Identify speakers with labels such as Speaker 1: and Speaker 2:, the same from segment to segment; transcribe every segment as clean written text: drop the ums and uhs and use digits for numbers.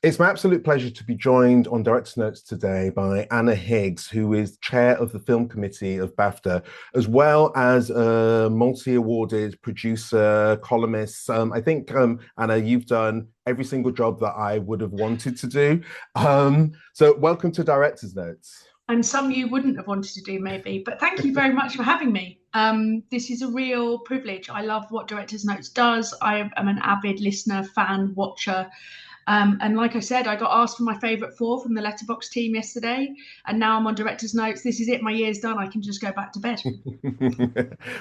Speaker 1: It's my absolute pleasure to be joined on Director's Notes today by Anna Higgs, who is chair of the film committee of BAFTA, as well as a multi-awarded producer, columnist. I think, Anna, you've done every single job that I would have wanted to do. So welcome to Director's Notes.
Speaker 2: And some you wouldn't have wanted to do, maybe. But thank you very much for having me. This is a real privilege. I love what Director's Notes does. I am an avid listener, fan, watcher. And like I said, I got asked for my favourite four from the Letterbox team yesterday, and now I'm on Director's Notes. This is it. My year's done. I can just go back to bed.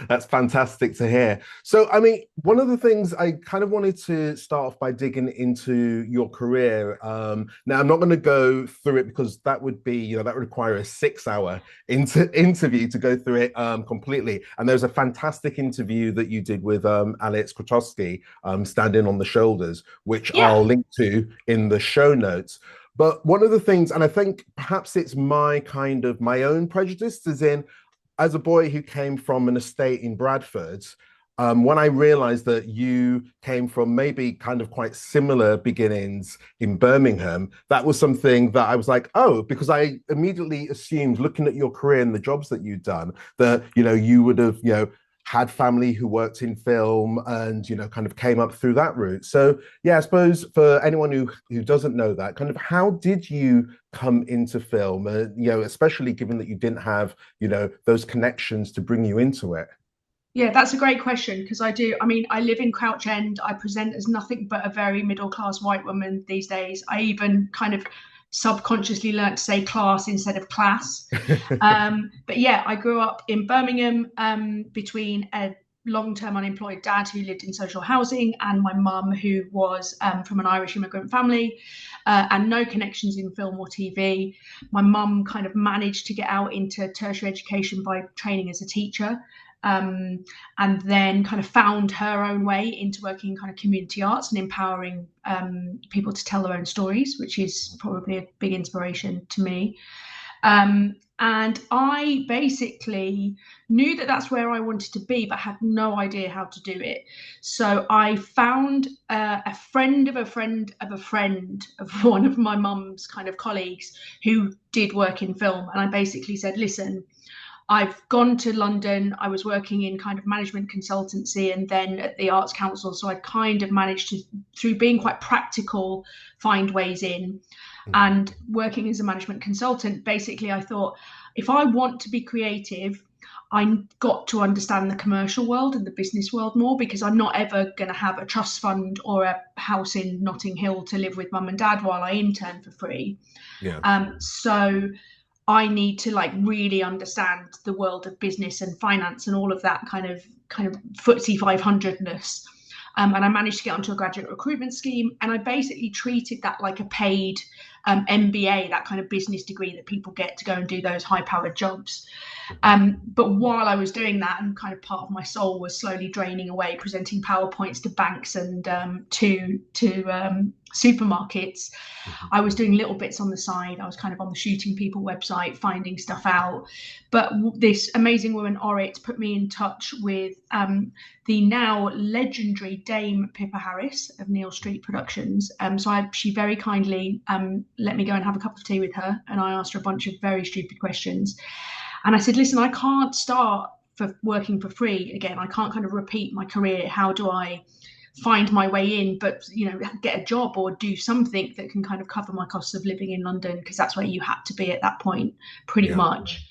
Speaker 1: That's fantastic to hear. So, I mean, one of the things I kind of wanted to start off by digging into your career. Now, I'm not going to go through it because that would be, that would require a 6 hour interview to go through it completely. And there's a fantastic interview that you did with Alex Krotowski, Standing on the Shoulders, which
Speaker 2: Yeah.
Speaker 1: I'll link to in the show notes. But one of the things, and I think perhaps it's my own prejudice, is in as a boy who came from an estate in Bradford, when I realized that you came from maybe kind of quite similar beginnings in Birmingham, that was something that I was like, oh, because I immediately assumed, looking at your career and the jobs that you'd done, that, you would have, had family who worked in film and, kind of came up through that route. So, yeah, I suppose for anyone who doesn't know that, kind of how did you come into film, especially given that you didn't have, those connections to bring you into it?
Speaker 2: Yeah, that's a great question because I do. I mean, I live in Crouch End. I present as nothing but a very middle class white woman these days. I even kind of subconsciously learnt to say class instead of class. But yeah, I grew up in Birmingham between a long-term unemployed dad who lived in social housing and my mum who was from an Irish immigrant family and no connections in film or TV. My mum kind of managed to get out into tertiary education by training as a teacher, and then kind of found her own way into working in kind of community arts and empowering people to tell their own stories, which is probably a big inspiration to me. And I basically knew that that's where I wanted to be, but had no idea how to do it. So I found a friend of a friend of a friend of one of my mum's kind of colleagues who did work in film. And I basically said, listen, I've gone to London. I was working in kind of management consultancy and then at the Arts Council. So I kind of managed to, through being quite practical, find ways in.
Speaker 1: Mhm.
Speaker 2: And working as a management consultant, basically, I thought if I want to be creative, I got to understand the commercial world and the business world more because I'm not ever going to have a trust fund or a house in Notting Hill to live with mum and dad while I intern for free.
Speaker 1: Yeah.
Speaker 2: So I need to like really understand the world of business and finance and all of that kind of FTSE 500ness. And I managed to get onto a graduate recruitment scheme, and I basically treated that like a paid MBA, that kind of business degree that people get to go and do those high-powered jobs.
Speaker 1: Mhm.
Speaker 2: But while I was doing that, and kind of part of my soul was slowly draining away, presenting PowerPoints to banks and to supermarkets,
Speaker 1: Mhm.
Speaker 2: I was doing little bits on the side. I was kind of on the Shooting People website, finding stuff out. But this amazing woman, Orit, put me in touch with the now legendary Dame Pippa Harris of Neil Street Productions. She very kindly let me go and have a cup of tea with her, and I asked her a bunch of very stupid questions. And I said, listen, I can't start for working for free again. I can't kind of repeat my career. How do I find my way in, but get a job or do something that can kind of cover my costs of living in London, because that's where you had to be at that point, pretty
Speaker 1: Yeah.
Speaker 2: much.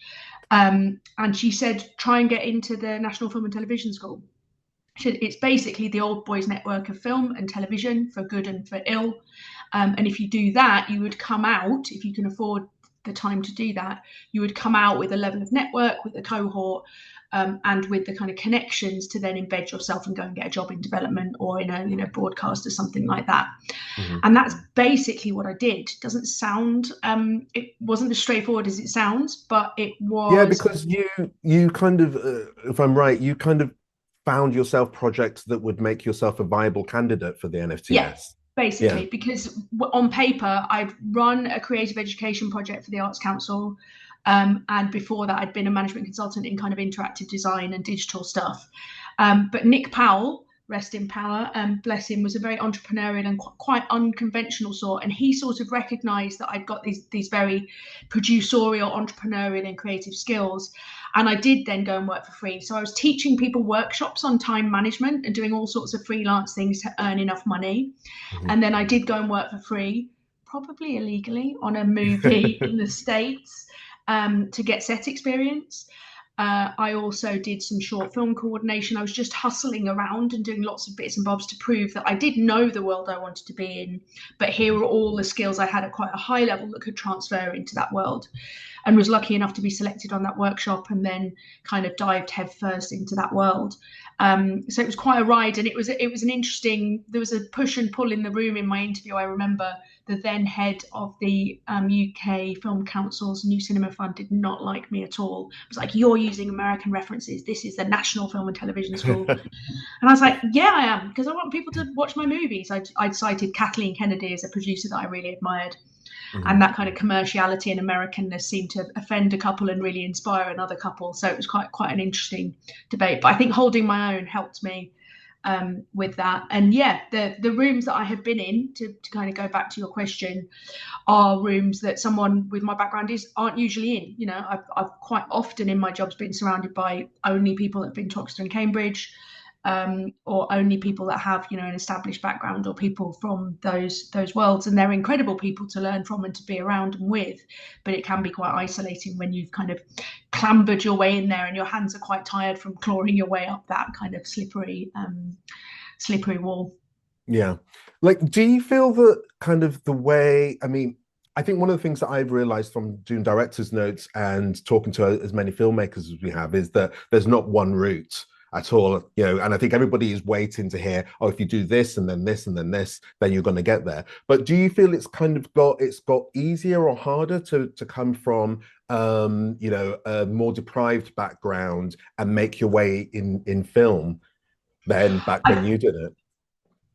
Speaker 2: And she said, try and get into the National Film and Television School. It's basically the old boys network of film and television for good and for ill. And if you do that, you would come out, if you can afford the time to do that, you would come out with a level of network, with a cohort, and with the kind of connections to then embed yourself and go and get a job in development or in a broadcast or something like that.
Speaker 1: Mhm.
Speaker 2: And that's basically what I did. Doesn't sound it wasn't as straightforward as it sounds, but it
Speaker 1: Yeah,
Speaker 2: was.
Speaker 1: because you kind of, if I'm right, you kind of found yourself projects that would make yourself a viable candidate for the
Speaker 2: Yeah,
Speaker 1: NFTS. Yeah.
Speaker 2: basically, because on paper, I'd run a creative education project for the Arts Council. And before that, I'd been a management consultant in kind of interactive design and digital stuff. But Nick Powell rest in power, bless him, was a very entrepreneurial and quite unconventional sort. And he sort of recognized that I'd got these very producerial, entrepreneurial and creative skills. And I did then go and work for free. So I was teaching people workshops on time management and doing all sorts of freelance things to earn enough money.
Speaker 1: Mhm.
Speaker 2: And then I did go and work for free, probably illegally, on a movie in the States, to get set experience. I also did some short film coordination. I was just hustling around and doing lots of bits and bobs to prove that I did know the world I wanted to be in, but here were all the skills I had at quite a high level that could transfer into that world. And was lucky enough to be selected on that workshop and then kind of dived headfirst into that world. So it was quite a ride, and it was an interesting. There was a push and pull in the room in my interview. I remember the then head of the UK Film Council's New Cinema Fund did not like me at all. It was like, "You're using American references. This is the National Film and Television School." And I was like, "Yeah, I am, because I want people to watch my movies." I'd cited Kathleen Kennedy as a producer that I really admired. And that kind of commerciality and Americanness seemed to offend a couple and really inspire another couple. So it was quite an interesting debate. But I think holding my own helped me with that. And yeah, the rooms that I have been in, to kind of go back to your question, are rooms that someone with my background aren't usually in. You know, I've quite often in my jobs been surrounded by only people that have been to Oxford and Cambridge, or only people that have, you know, an established background, or people from those worlds, and they're incredible people to learn from and to be around and with. But it can be quite isolating when you've kind of clambered your way in there and your hands are quite tired from clawing your way up that kind of slippery wall.
Speaker 1: Yeah. Like, do you feel that kind of the way, I mean, I think one of the things that I've realized from doing director's notes and talking to as many filmmakers as we have is that there's not one route at all, you know, and I think everybody is waiting to hear, oh, if you do this and then this and then this, then you're going to get there. But do you feel it's kind of got easier or harder to come from you know, a more deprived background and make your way in film than back when
Speaker 2: I,
Speaker 1: you did it?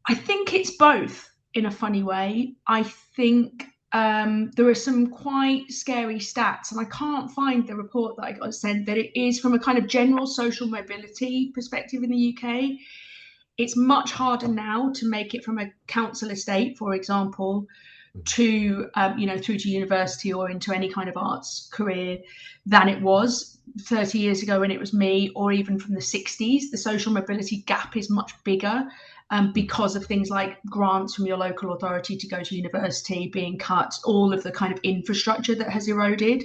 Speaker 2: I think it's both in a funny way. I think there are some quite scary stats, and I can't find the report that I got sent, that it is from a kind of general social mobility perspective in the UK. It's much harder now to make it from a council estate, for example, to you know, through to university or into any kind of arts career than it was 30 years ago when it was me, or even from the 60s. The social mobility gap is much bigger, because of things like grants from your local authority to go to university being cut, all of the kind of infrastructure that has eroded.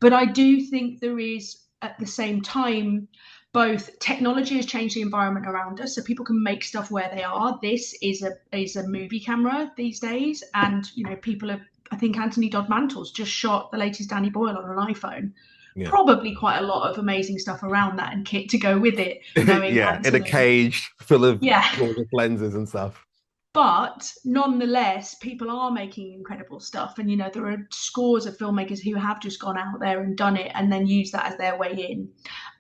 Speaker 2: But I do think there is, at the same time, both technology has changed the environment around us, so people can make stuff where they are. This is a movie camera these days, and you know, people are. I think Anthony Dodd Mantle's just shot the latest Danny Boyle on an iPhone.
Speaker 1: Yeah.
Speaker 2: Probably quite a lot of amazing stuff around that and kit to go with it, knowing
Speaker 1: Yeah, in a
Speaker 2: Anthony.
Speaker 1: cage full of
Speaker 2: Yeah,
Speaker 1: gorgeous lenses and stuff.
Speaker 2: but nonetheless, people are making incredible stuff, and you know, there are scores of filmmakers who have just gone out there and done it and then use that as their way in.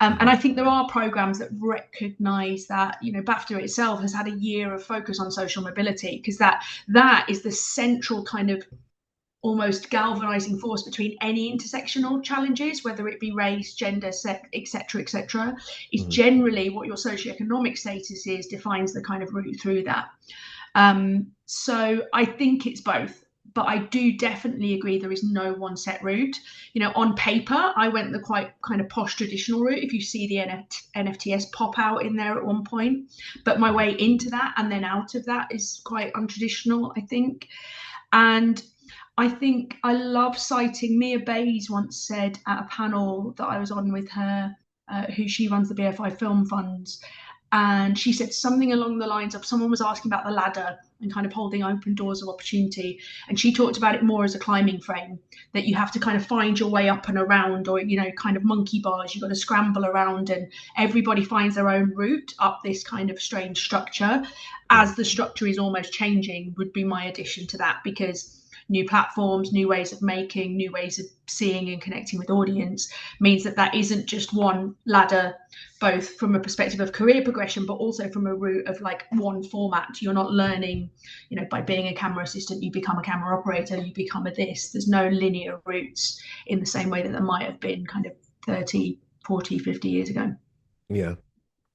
Speaker 2: And I think there are programs that recognize that. You know, BAFTA itself has had a year of focus on social mobility, because that is the central kind of almost galvanizing force between any intersectional challenges, whether it be race, gender, sex, etc., is generally what your socioeconomic status is defines the kind of route through that. So I think it's both, but I do definitely agree there is no one set route. You know, on paper, I went the quite kind of posh traditional route. If you see the NFTS pop out in there at one point, but my way into that and then out of that is quite untraditional, I think. And I think I love citing Mia Bays once said at a panel that I was on with her, who she runs the BFI Film Funds. And she said something along the lines of, someone was asking about the ladder and kind of holding open doors of opportunity. And she talked about it more as a climbing frame, that you have to kind of find your way up and around, or, you know, kind of monkey bars, you've got to scramble around, and everybody finds their own route up this kind of strange structure. As the structure is almost changing, would be my addition to that, because new platforms, new ways of making, new ways of seeing and connecting with audience means that isn't just one ladder, both from a perspective of career progression, but also from a route of like one format. You're not learning, you know, by being a camera assistant, you become a camera operator, you become a this. There's no linear routes in the same way that there might have been kind of 30, 40, 50 years ago.
Speaker 1: Yeah.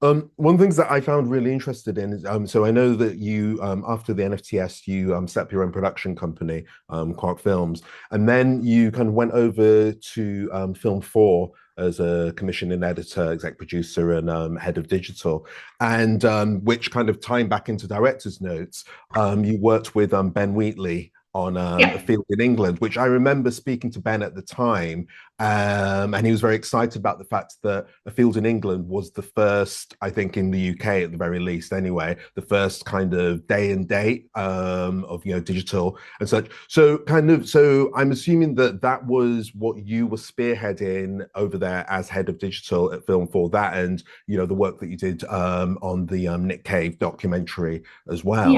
Speaker 1: One of the things that I found really interested in is so I know that you after the NFTS you set up your own production company, Quark Films, and then you kind of went over to Film4 as a commissioning editor, exec producer, and head of digital, and which kind of tying back into director's notes, you worked with Ben Wheatley on A
Speaker 2: Yeah.
Speaker 1: Field in England, which I remember speaking to Ben at the time, and he was very excited about the fact that A Field in England was the first, I think, in the UK at the very least, anyway, the first kind of day and date of digital and such. So I'm assuming that that was what you were spearheading over there as head of digital at Film4, that and the work that you did on the Nick Cave documentary as
Speaker 2: Yeah.
Speaker 1: well.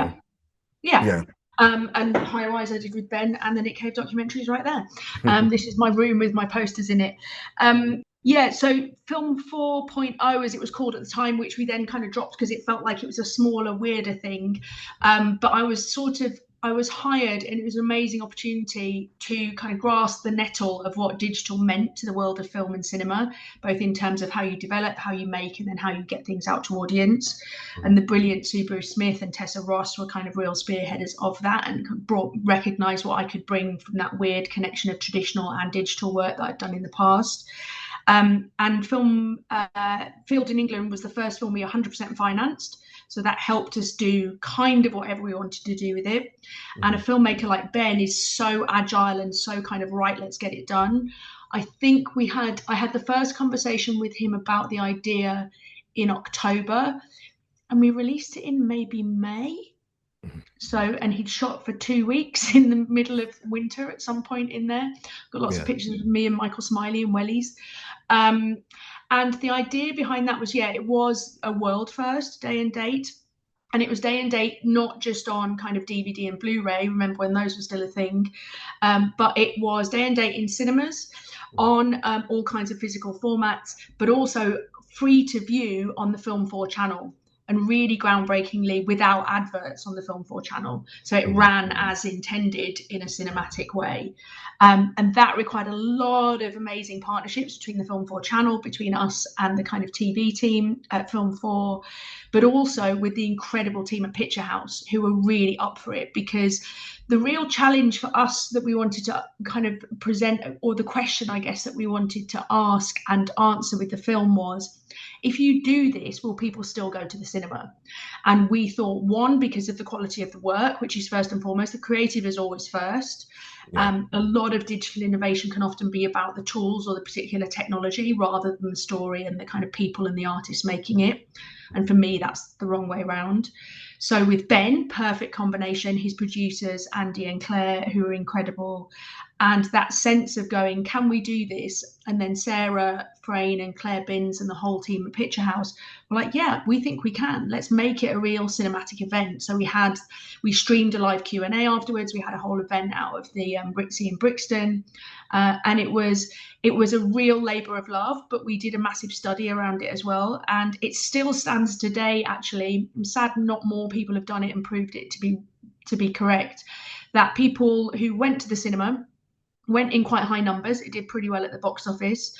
Speaker 2: Yeah.
Speaker 1: Yeah.
Speaker 2: And High Rise I did with Ben, and the Nick Cave documentary is right there. This is my room with my posters in it. Yeah, so Film 4.0, as it was called at the time, which we then kind of dropped because it felt like it was a smaller, weirder thing. But I was hired, and it was an amazing opportunity to kind of grasp the nettle of what digital meant to the world of film and cinema, both in terms of how you develop, how you make, and then how you get things out to audience. And the brilliant Sue Bruce Smith and Tessa Ross were kind of real spearheaders of that, and recognized what I could bring from that weird connection of traditional and digital work that I'd done in the past. And Field in England was the first film we 100% financed. So that helped us do kind of whatever we wanted to do with it. And a filmmaker like Ben is so agile and so kind of, right, let's get it done. I think I had the first conversation with him about the idea in October, and we released it in maybe May. So, and he'd shot for 2 weeks in the middle of winter at some point in there. Got lots of pictures of me and Michael Smiley and wellies. And the idea behind that was, it was a world first, day and date. And it was day and date, not just on kind of DVD and Blu-ray, remember when those were still a thing, but it was day and date in cinemas, on all kinds of physical formats, but also free to view on the Film4 channel, and really groundbreakingly without adverts on the Film4 channel. So it ran as intended in a cinematic way. And that required a lot of amazing partnerships between the Film4 channel, between us and the kind of TV team at Film4, but also with the incredible team at Picture House, who were really up for it, because the real challenge for us that we wanted to kind of present, or the question, I guess, that we wanted to ask and answer with the film was, if you do this, will people still go to the cinema? And we thought, one, because of the quality of the work, which is first and foremost, the creative is always first. A lot of digital innovation can often be about the tools or the particular technology rather than the story and the kind of people and the artists making it. And for me, that's the wrong way around. So with Ben, perfect combination, his producers, Andy and Claire, who are incredible. And that sense of going, can we do this? And then Sarah Frayne and Claire Binns and the whole team at Picture House were like, yeah, we think we can. Let's make it a real cinematic event. So we streamed a live Q&A afterwards. We had a whole event out of the Ritzy in Brixton. And it was a real labour of love, but we did a massive study around it as well. And it still stands today, actually. I'm sad not more people have done it and proved it to be correct, that people who went to the cinema went in quite high numbers. It did pretty well at the box office.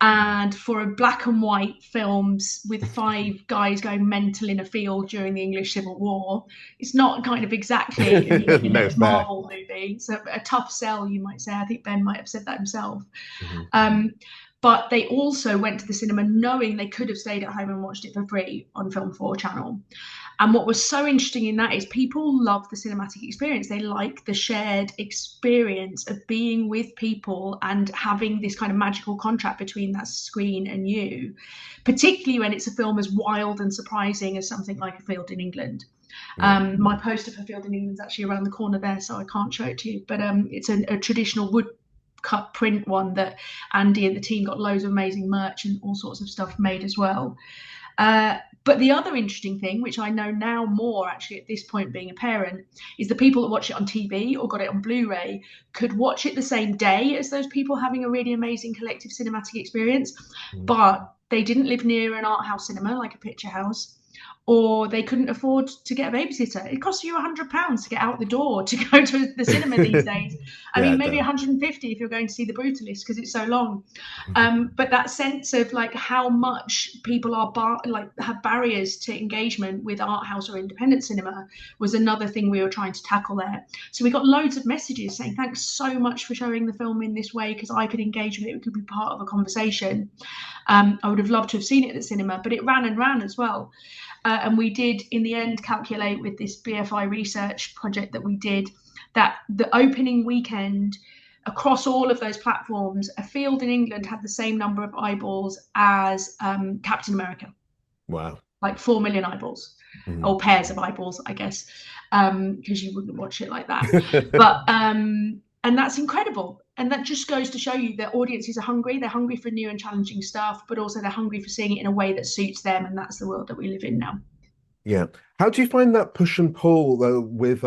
Speaker 2: And for a black and white films with 5 guys going mental in a field during the English Civil War, it's not kind of exactly a next Marvel movie. So a tough sell, you might say. I think Ben might have said that himself. But they also went to the cinema knowing they could have stayed at home and watched it for free on Film4 channel. And what was so interesting in that is people love the cinematic experience. They like the shared experience of being with people and having this kind of magical contract between that screen and you, particularly when it's a film as wild and surprising as something like A Field in England. My poster for Field in England is actually around the corner there, so I can't show it to you. But it's a traditional wood cut print one that Andy and the team got loads of amazing merch and all sorts of stuff made as well. But the other interesting thing, which I know now more actually at this point being a parent, is the people that watch it on TV or got it on Blu-ray could watch it the same day as those people having a really amazing collective cinematic experience, but they didn't live near an art house cinema like a Picture House, or they couldn't afford to get a babysitter. It costs you £100 to get out the door to go to the cinema these days. I
Speaker 1: Yeah,
Speaker 2: mean,
Speaker 1: it
Speaker 2: maybe
Speaker 1: does.
Speaker 2: 150 if you're going to see The Brutalist because it's so long. But that sense of like how much people are have barriers to engagement with art house or independent cinema was another thing we were trying to tackle there. So we got loads of messages saying thanks so much for showing the film in this way because I could engage with it, we could be part of a conversation. I would have loved to have seen it at the cinema, but it ran and ran as well. And we did, in the end, calculate with this BFI research project that we did that the opening weekend across all of those platforms, a field in England had the same number of eyeballs as Captain America.
Speaker 1: Wow.
Speaker 2: Like 4 million eyeballs, or pairs of eyeballs, I guess, because you wouldn't watch it like that. But and that's incredible. And that just goes to show you that audiences are hungry. They're hungry for new and challenging stuff, but also they're hungry for seeing it in a way that suits them. And that's the world that we live in now.
Speaker 1: Yeah. How do you find that push and pull though with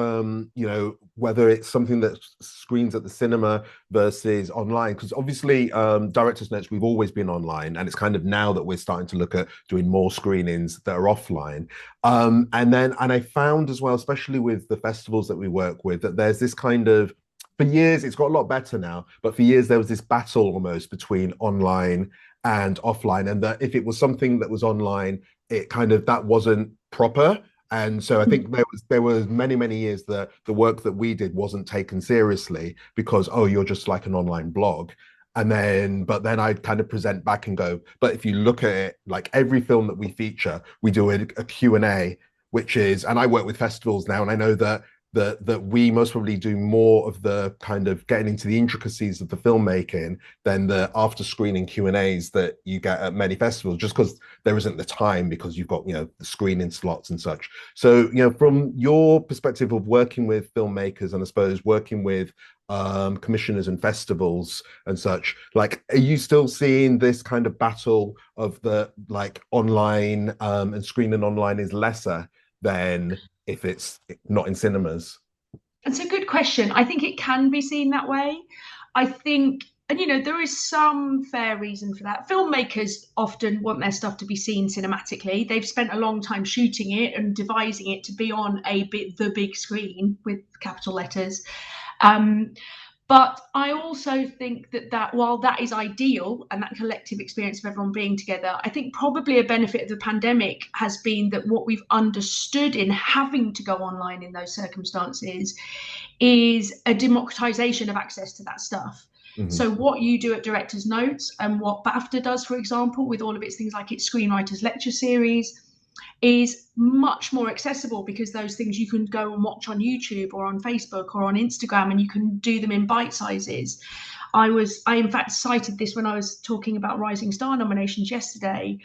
Speaker 1: whether it's something that screens at the cinema versus online? Because obviously director's notes, we've always been online, and it's kind of now that we're starting to look at doing more screenings that are offline. And I found as well, especially with the festivals that we work with, that there's this kind of, for years it's got a lot better now, but for years there was this battle almost between online and offline, and that if it was something that was online, it kind of, that wasn't proper. And so I think there was many years that the work that we did wasn't taken seriously because, oh, you're just like an online blog. But then I'd kind of present back and go, but if you look at it, like every film that we feature, we do a Q&A, which is, and I work with festivals now, and I know that we most probably do more of the kind of getting into the intricacies of the filmmaking than the after screening Q&As that you get at many festivals, just because there isn't the time, because you've got, the screening slots and such. So, from your perspective of working with filmmakers, and I suppose working with commissioners and festivals and such, like, are you still seeing this kind of battle of the like online and screening online is lesser than if it's not in cinemas?
Speaker 2: It's a good question. I think it can be seen that way. I think, and there is some fair reason for that. Filmmakers often want their stuff to be seen cinematically. They've spent a long time shooting it and devising it to be on the big screen with capital letters. But I also think that while that is ideal and that collective experience of everyone being together, I think probably a benefit of the pandemic has been that what we've understood in having to go online in those circumstances is a democratization of access to that stuff.
Speaker 1: Mm-hmm.
Speaker 2: So what you do at Director's Notes and what BAFTA does, for example, with all of its things like its Screenwriters Lecture Series, is much more accessible because those things you can go and watch on YouTube or on Facebook or on Instagram, and you can do them in bite sizes. I in fact cited this when I was talking about Rising Star nominations yesterday.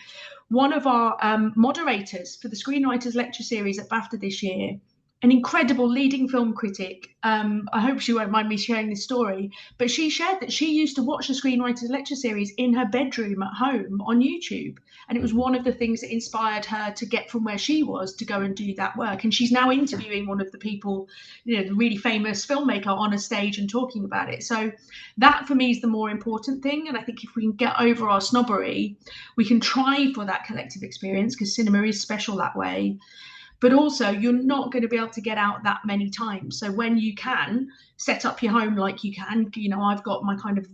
Speaker 2: One of our moderators for the Screenwriters Lecture Series at BAFTA this year, an incredible leading film critic. I hope she won't mind me sharing this story, but she shared that she used to watch the Screenwriters Lecture Series in her bedroom at home on YouTube. And it was one of the things that inspired her to get from where she was to go and do that work. And she's now interviewing one of the people, the really famous filmmaker, on a stage and talking about it. So that for me is the more important thing. And I think if we can get over our snobbery, we can try for that collective experience, because cinema is special that way. But also, you're not going to be able to get out that many times. So when you can set up your home like you can, I've got my kind of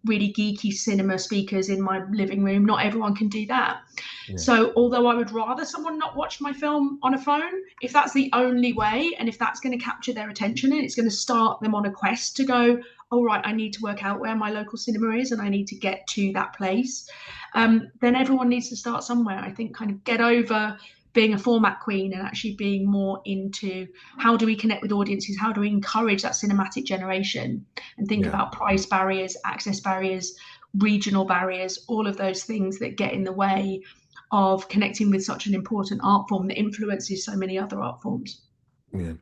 Speaker 2: really geeky cinema speakers in my living room. Not everyone can do that. Yeah. So although I would rather someone not watch my film on a phone, if that's the only way, and if that's going to capture their attention and it's going to start them on a quest to go, oh, right, I need to work out where my local cinema is and I need to get to that place, then everyone needs to start somewhere. I think kind of get over being a format queen and actually being more into how do we connect with audiences, how do we encourage that cinematic generation, and think about price barriers, access barriers, regional barriers, all of those things that get in the way of connecting with such an important art form that influences so many other art forms.
Speaker 1: Yeah.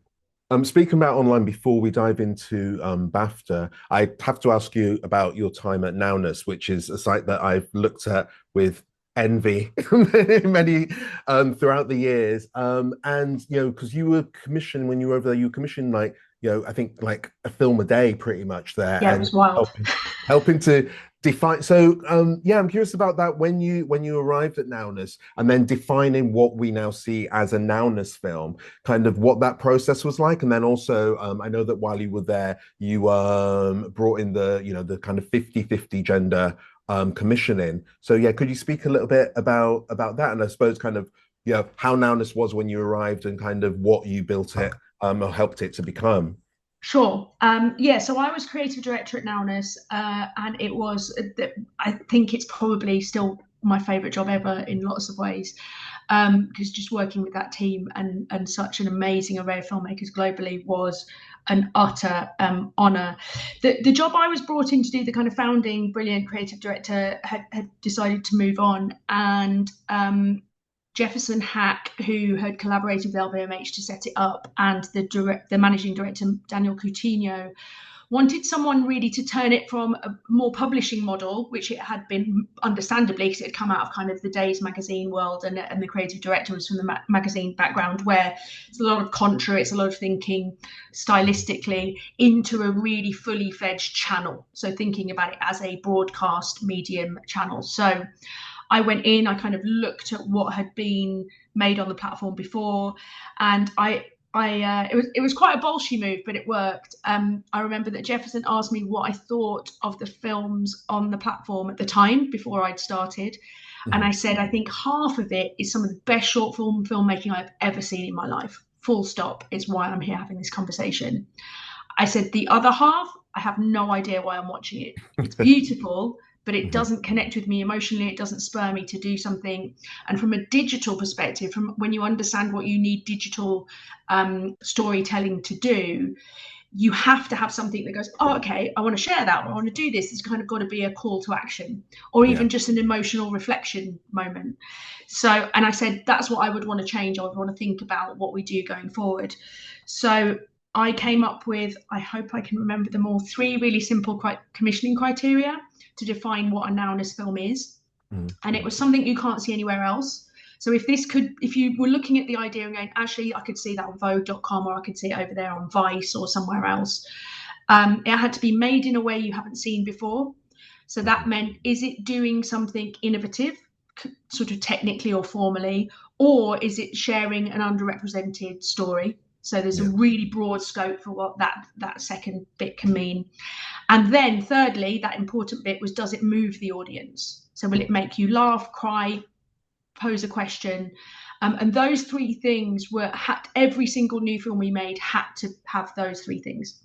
Speaker 1: Speaking about online, before we dive into BAFTA, I have to ask you about your time at NOWNESS, which is a site that I've looked at with envy many throughout the years, and because you were commissioned, when you were over there, you were commissioned like I think like a film a day pretty much there,
Speaker 2: Yeah, it
Speaker 1: and
Speaker 2: was wild.
Speaker 1: helping to define. So yeah, I'm curious about that when you arrived at Nowness and then defining what we now see as a Nowness film, kind of what that process was like. And then also I know that while you were there, you brought in the, the kind of 50-50 gender commissioning. So yeah, could you speak a little bit about that? And I suppose kind of, how Nowness was when you arrived and kind of what you built it or helped it to become.
Speaker 2: Sure. Yeah, so I was creative director at Nowness, and it was, I think it's probably still my favorite job ever in lots of ways, because just working with that team and such an amazing array of filmmakers globally was an utter honor. The job I was brought in to do, the kind of founding brilliant creative director, had decided to move on, and Jefferson Hack, who had collaborated with LVMH to set it up, and the managing director, Daniel Coutinho, wanted someone really to turn it from a more publishing model, which it had been understandably because it had come out of kind of the Days magazine world, and the creative director was from the magazine background, where it's a lot of contra, it's a lot of thinking stylistically, into a really fully fledged channel. So thinking about it as a broadcast medium channel. So I went in, I kind of looked at what had been made on the platform before, and it was quite a bolshy move, but it worked. I remember that Jefferson asked me what I thought of the films on the platform at the time before I'd started, and I said I think half of it is some of the best short film filmmaking I've ever seen in my life. Full stop. Is why I'm here having this conversation. I said the other half, I have no idea why I'm watching it. It's beautiful, but it doesn't connect with me emotionally. It doesn't spur me to do something. And from a digital perspective, from when you understand what you need digital storytelling to do, you have to have something that goes, oh, okay, I want to share that. I want to do this. It's kind of got to be a call to action, or
Speaker 1: Yeah.
Speaker 2: even just an emotional reflection moment. So, and I said, that's what I would want to change. I would want to think about what we do going forward. So I came up with, I hope I can remember them all, 3 really simple commissioning criteria to define what a Nowness film is. And it was something you can't see anywhere else. So if you were looking at the idea and going, actually, I could see that on Vogue.com, or I could see it over there on Vice or somewhere else. It had to be made in a way you haven't seen before. So that meant, is it doing something innovative, sort of technically or formally, or is it sharing an underrepresented story? So there's a really broad scope for what that second bit can mean. And then thirdly, that important bit was, does it move the audience? So will it make you laugh, cry, pose a question? And those 3 things every single new film we made had to have those 3 things.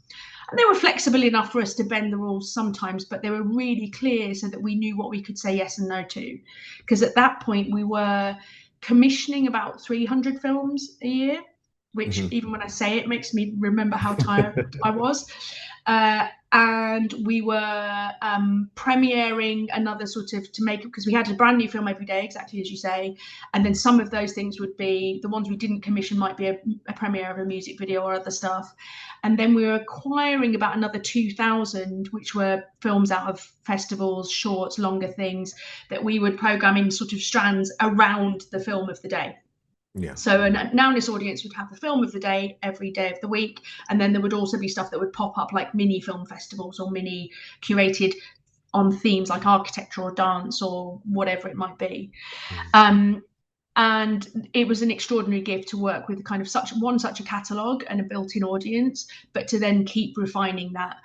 Speaker 2: And they were flexible enough for us to bend the rules sometimes, but they were really clear so that we knew what we could say yes and no to. Because at that point, we were commissioning about 300 films a year, which even when I say it makes me remember how tired I was. And we were premiering another sort of, to make, because we had a brand new film every day, exactly as you say. And then some of those things would be, the ones we didn't commission might be a premiere of a music video or other stuff. And then we were acquiring about another 2,000, which were films out of festivals, shorts, longer things that we would program in sort of strands around the film of the day.
Speaker 1: Yeah.
Speaker 2: So a Nowness audience would have the film of the day every day of the week, and then there would also be stuff that would pop up like mini film festivals or mini curated on themes like architecture or dance or whatever it might be. And it was an extraordinary gift to work with kind of such a catalogue and a built-in audience, but to then keep refining that.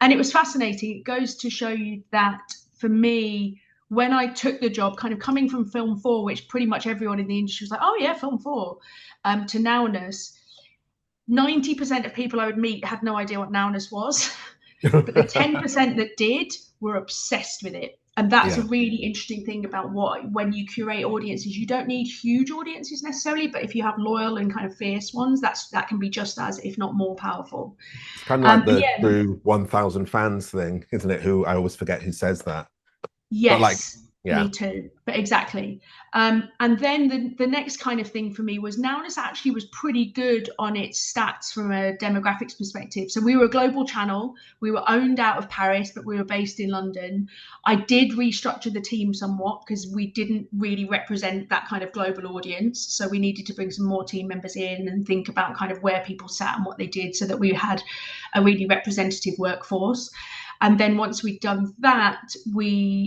Speaker 2: And it was fascinating. It goes to show you that for me, when I took the job, kind of coming from Film4, which pretty much everyone in the industry was like, oh yeah, Film4, to Nowness, 90% of people I would meet had no idea what Nowness was. But the 10% that did were obsessed with it. And that's a really interesting thing about when you curate audiences, you don't need huge audiences necessarily, but if you have loyal and kind of fierce ones, that can be just as, if not more powerful.
Speaker 1: It's kind of like the true 1,000 fans thing, isn't it? Who I always forget who says that.
Speaker 2: Yes.
Speaker 1: But like,
Speaker 2: Me too, but exactly. And then the next kind of thing for me was NOWNESS actually was pretty good on its stats from a demographics perspective. So we were a global channel. We were owned out of Paris, but we were based in London. I did restructure the team somewhat because we didn't really represent that kind of global audience. So we needed to bring some more team members in and think about kind of where people sat and what they did so that we had a really representative workforce. And then once we'd done that,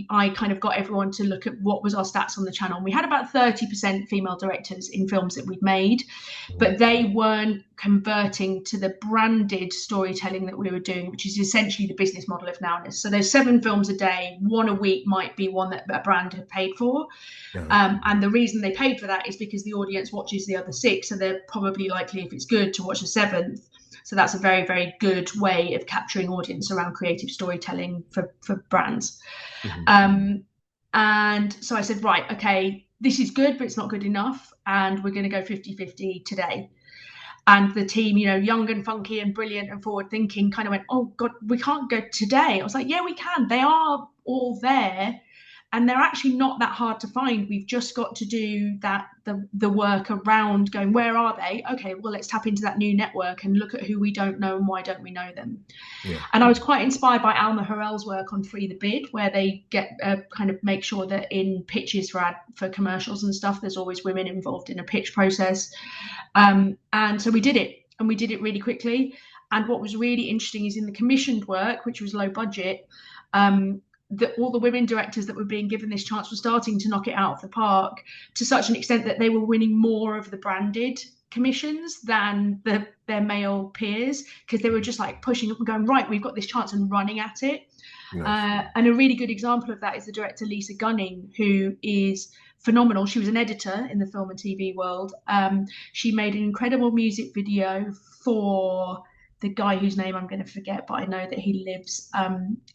Speaker 2: I kind of got everyone to look at what was our stats on the channel. We had about 30% female directors in films that we'd made, but they weren't converting to the branded storytelling that we were doing, which is essentially the business model of NOWNESS. So there's 7 films a day, 1 a week might be one that a brand had paid for. And the reason they paid for that is because the audience watches the other 6, so they're probably likely, if it's good, to watch a 7th. So that's a very, very good way of capturing audience around creative storytelling for brands. And so I said, right, okay, this is good, but it's not good enough. And we're going to go 50-50 today. And the team, you know, young and funky and brilliant and forward thinking, kind of went, oh God, we can't go today. I was like, yeah, we can. They are all there. And they're actually not that hard to find. We've just got to do the work around going, where are they? Okay, well, let's tap into that new network and look at who we don't know and why don't we know them. And I was quite inspired by Alma Harrell's work on Free the Bid, where they get kind of make sure that in pitches for commercials and stuff, there's always women involved in a pitch process. And so we did it, and we did it really quickly. And what was really interesting is in the commissioned work, which was low budget, that all the women directors that were being given this chance were starting to knock it out of the park to such an extent that they were winning more of the branded commissions than their male peers, because they were just like pushing up and going, right, we've got this chance, and running at it. And a really good example of that is the director Lisa Gunning, who is phenomenal. She was an editor in the film and TV world. She made an incredible music video for the guy whose name I'm going to forget, but I know that he lives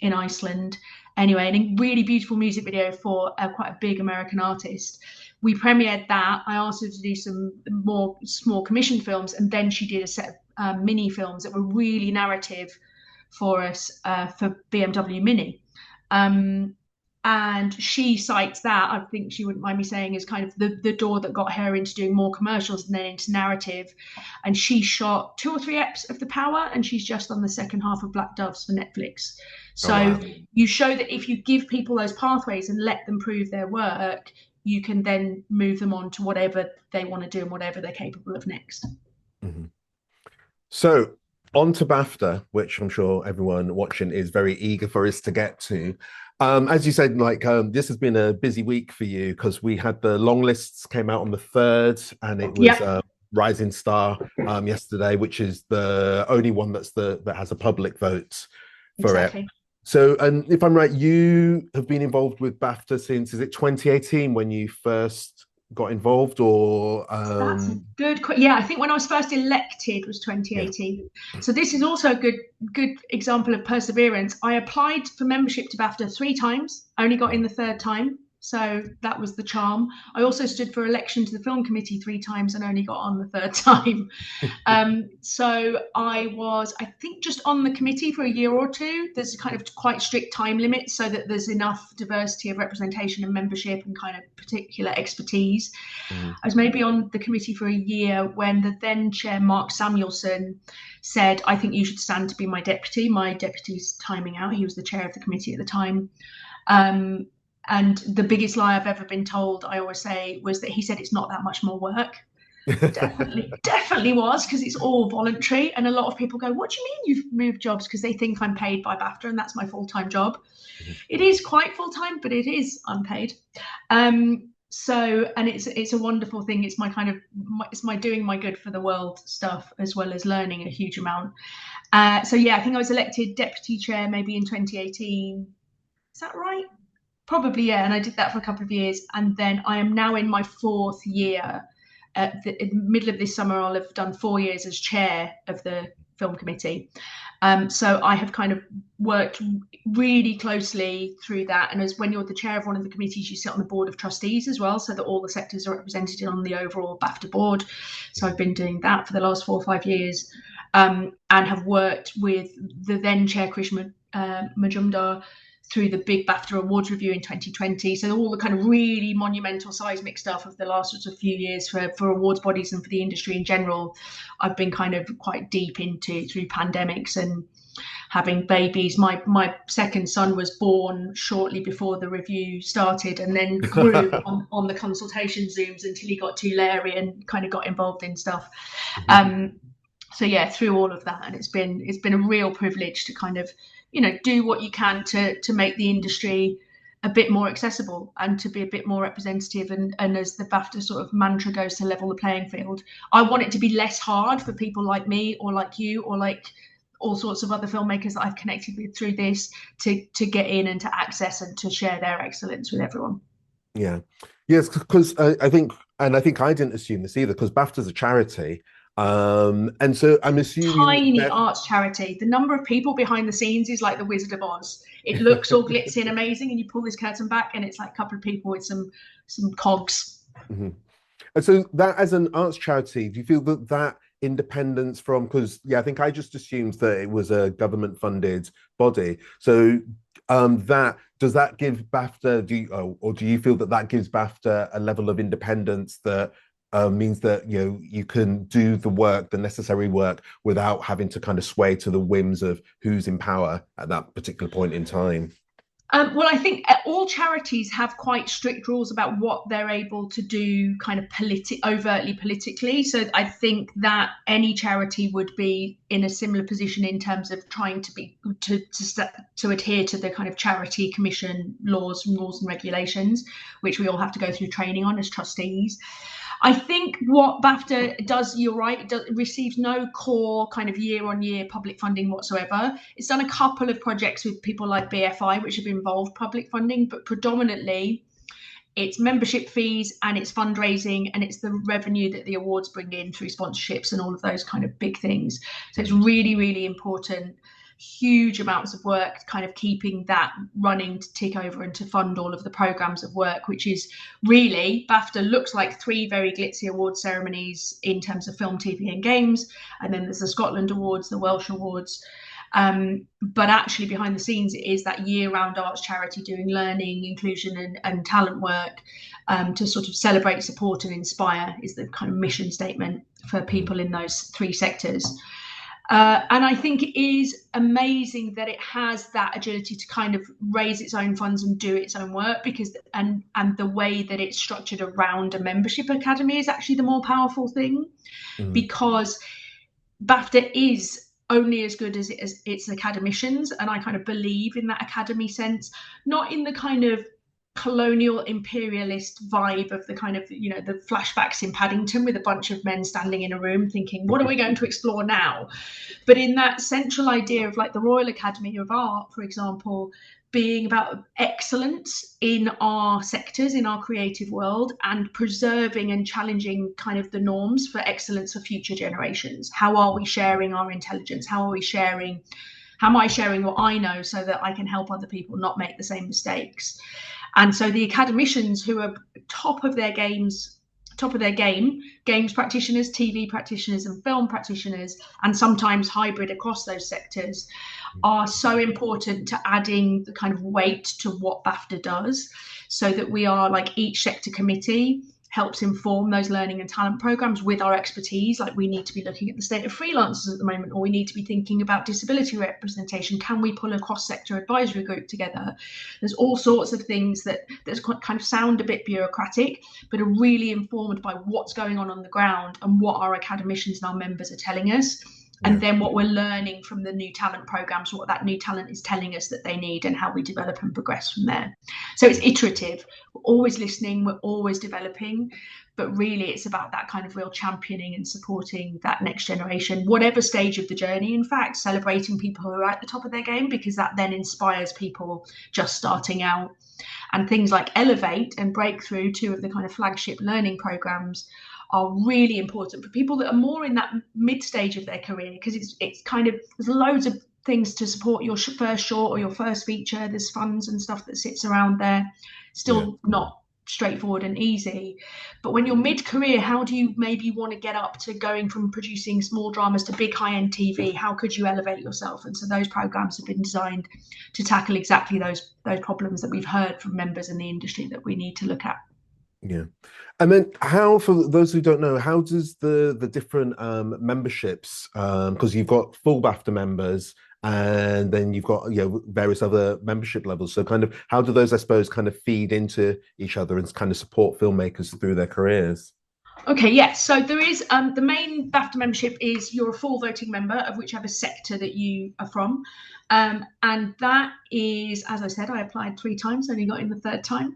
Speaker 2: in Iceland. Anyway, a really beautiful music video for quite a big American artist. We premiered that. I asked her to do some more small commissioned films, and then she did a set of mini films that were really narrative for us for BMW Mini. And she cites that, I think she wouldn't mind me saying, as kind of the door that got her into doing more commercials and then into narrative. And she shot 2 or 3 eps of The Power, and she's just on the second half of Black Doves for Netflix. So you show that if you give people those pathways and let them prove their work, you can then move them on to whatever they want to do and whatever they're capable of next.
Speaker 1: So on to BAFTA, which I'm sure everyone watching is very eager for us to get to. As you said, this has been a busy week for you because we had the long lists came out on the 3rd, and it was Rising Star yesterday, which is the only one that has a public vote for it. So, and if I'm right, you have been involved with BAFTA since, is it 2018 when you first got involved, or
Speaker 2: That's good. Yeah, I think when I was first elected was 2018. So this is also a good example of perseverance. I applied for membership to BAFTA 3 times, only got in the 3rd time. So that was the charm. I also stood for election to the film committee 3 times and only got on the 3rd time. So I was, I think, just on the committee for a year or 2. There's a kind of quite strict time limit so that there's enough diversity of representation and membership and kind of particular expertise. I was maybe on the committee for a year when the then chair, Mark Samuelson, said, I think you should stand to be my deputy. My deputy's timing out. He was the chair of the committee at the time. And the biggest lie I've ever been told, I always say, was that he said it's not that much more work. Definitely was, because it's all voluntary. And a lot of people go, what do you mean you've moved jobs? Because they think I'm paid by BAFTA and that's my full-time job. It is quite full-time, but it is unpaid. So, and it's a wonderful thing. It's my kind of, it's my doing my good for the world stuff, as well as learning a huge amount. So yeah, I think I was elected deputy chair maybe in 2018. Is that right? Probably, yeah. And I did that for a couple of years. And then I am now in my 4th year. In the middle of this summer, I'll have done 4 years as chair of the film committee. So I have kind of worked really closely through that. And as when you're the chair of one of the committees, you sit on the board of trustees as well, so that all the sectors are represented on the overall BAFTA board. So I've been doing that for the last 4 or 5 years, and have worked with the then chair, Krish Majumdar, through the big BAFTA Awards review in 2020. So all the kind of really monumental seismic stuff of the last sort of few years for awards bodies and for the industry in general, I've been kind of quite deep into through pandemics and having babies. My second son was born shortly before the review started, and then grew on the consultation Zooms until he got too leery and kind of got involved in stuff. So yeah, through all of that, and it's been a real privilege to kind of, you know, do what you can to make the industry a bit more accessible and to be a bit more representative. And as the BAFTA sort of mantra goes, to level the playing field. I want it to be less hard for people like me or like you or like all sorts of other filmmakers that I've connected with through this to get in and to access and to share their excellence with everyone.
Speaker 1: Yeah. Yes, because I think I didn't assume this either, because BAFTA's a charity. And so I'm assuming
Speaker 2: tiny arts charity. The number of people behind the scenes is like the Wizard of Oz. It looks all glitzy and amazing, and you pull this curtain back and it's like a couple of people with some cogs.
Speaker 1: And so that, as an arts charity, do you feel that independence from, because I think I just assumed that it was a government funded body, so that does that give BAFTA, do you feel that gives BAFTA a level of independence that means that you can do the necessary work without having to kind of sway to the whims of who's in power at that particular point in time?
Speaker 2: Well, I think all charities have quite strict rules about what they're able to do kind of overtly politically. So I think that any charity would be in a similar position in terms of trying to adhere to the kind of charity commission laws and rules and regulations, which we all have to go through training on as trustees. I think what BAFTA does, you're right, it receives no core kind of year-on-year public funding whatsoever. It's done a couple of projects with people like BFI, which have involved public funding, but predominantly it's membership fees and it's fundraising and it's the revenue that the awards bring in through sponsorships and all of those kind of big things. So it's really, really important. Huge amounts of work kind of keeping that running to tick over and to fund all of the programs of work, which is really, BAFTA looks like three very glitzy award ceremonies in terms of film, TV and games, and then there's the Scotland Awards, the Welsh Awards, but actually behind the scenes it is that year-round arts charity doing learning, inclusion and talent work, to sort of celebrate, support and inspire is the kind of mission statement for people in those three sectors. And I think it is amazing that it has that agility to kind of raise its own funds and do its own work, because and the way that it's structured around a membership academy is actually the more powerful thing, because BAFTA is only as good as its academicians, and I kind of believe in that academy sense, not in the kind of colonial imperialist vibe of the kind of, the flashbacks in Paddington with a bunch of men standing in a room thinking, what are we going to explore now? But in that central idea of like the Royal Academy of Art, for example, being about excellence in our sectors, in our creative world, and preserving and challenging kind of the norms for excellence for future generations. How are we sharing our intelligence? How am I sharing what I know so that I can help other people not make the same mistakes? And so the academicians who are top of their game, games practitioners, TV practitioners and film practitioners, and sometimes hybrid across those sectors, are so important to adding the kind of weight to what BAFTA does, so that we are like, each sector committee helps inform those learning and talent programs with our expertise. Like, we need to be looking at the state of freelancers at the moment, or we need to be thinking about disability representation. Can we pull a cross-sector advisory group together? There's all sorts of things that kind of sound a bit bureaucratic, but are really informed by what's going on the ground and what our academicians and our members are telling us. And then what we're learning from the new talent programs, what that new talent is telling us that they need, and how we develop and progress from there. So it's iterative. We're always listening, we're always developing, but really it's about that kind of real championing and supporting that next generation, whatever stage of the journey, in fact, celebrating people who are at the top of their game, because that then inspires people just starting out. And things like Elevate and Breakthrough, two of the kind of flagship learning programs, are really important for people that are more in that mid stage of their career, because it's kind of, there's loads of things to support your first short or your first feature. There's funds and stuff that sits around there. Still not straightforward and easy. But when you're mid-career, how do you maybe want to get up to going from producing small dramas to big high-end TV? How could you elevate yourself? And so those programs have been designed to tackle exactly those problems that we've heard from members in the industry that we need to look at.
Speaker 1: Yeah. And then how, for those who don't know, how does the different memberships, because you've got full BAFTA members and then you've got, you know, various other membership levels. So kind of how do those, I suppose, kind of feed into each other and kind of support filmmakers through their careers?
Speaker 2: Okay, yes. So there is the main BAFTA membership is you're a full voting member of whichever sector that you are from. And that is, as I said, I applied 3 times, only got in the 3rd time.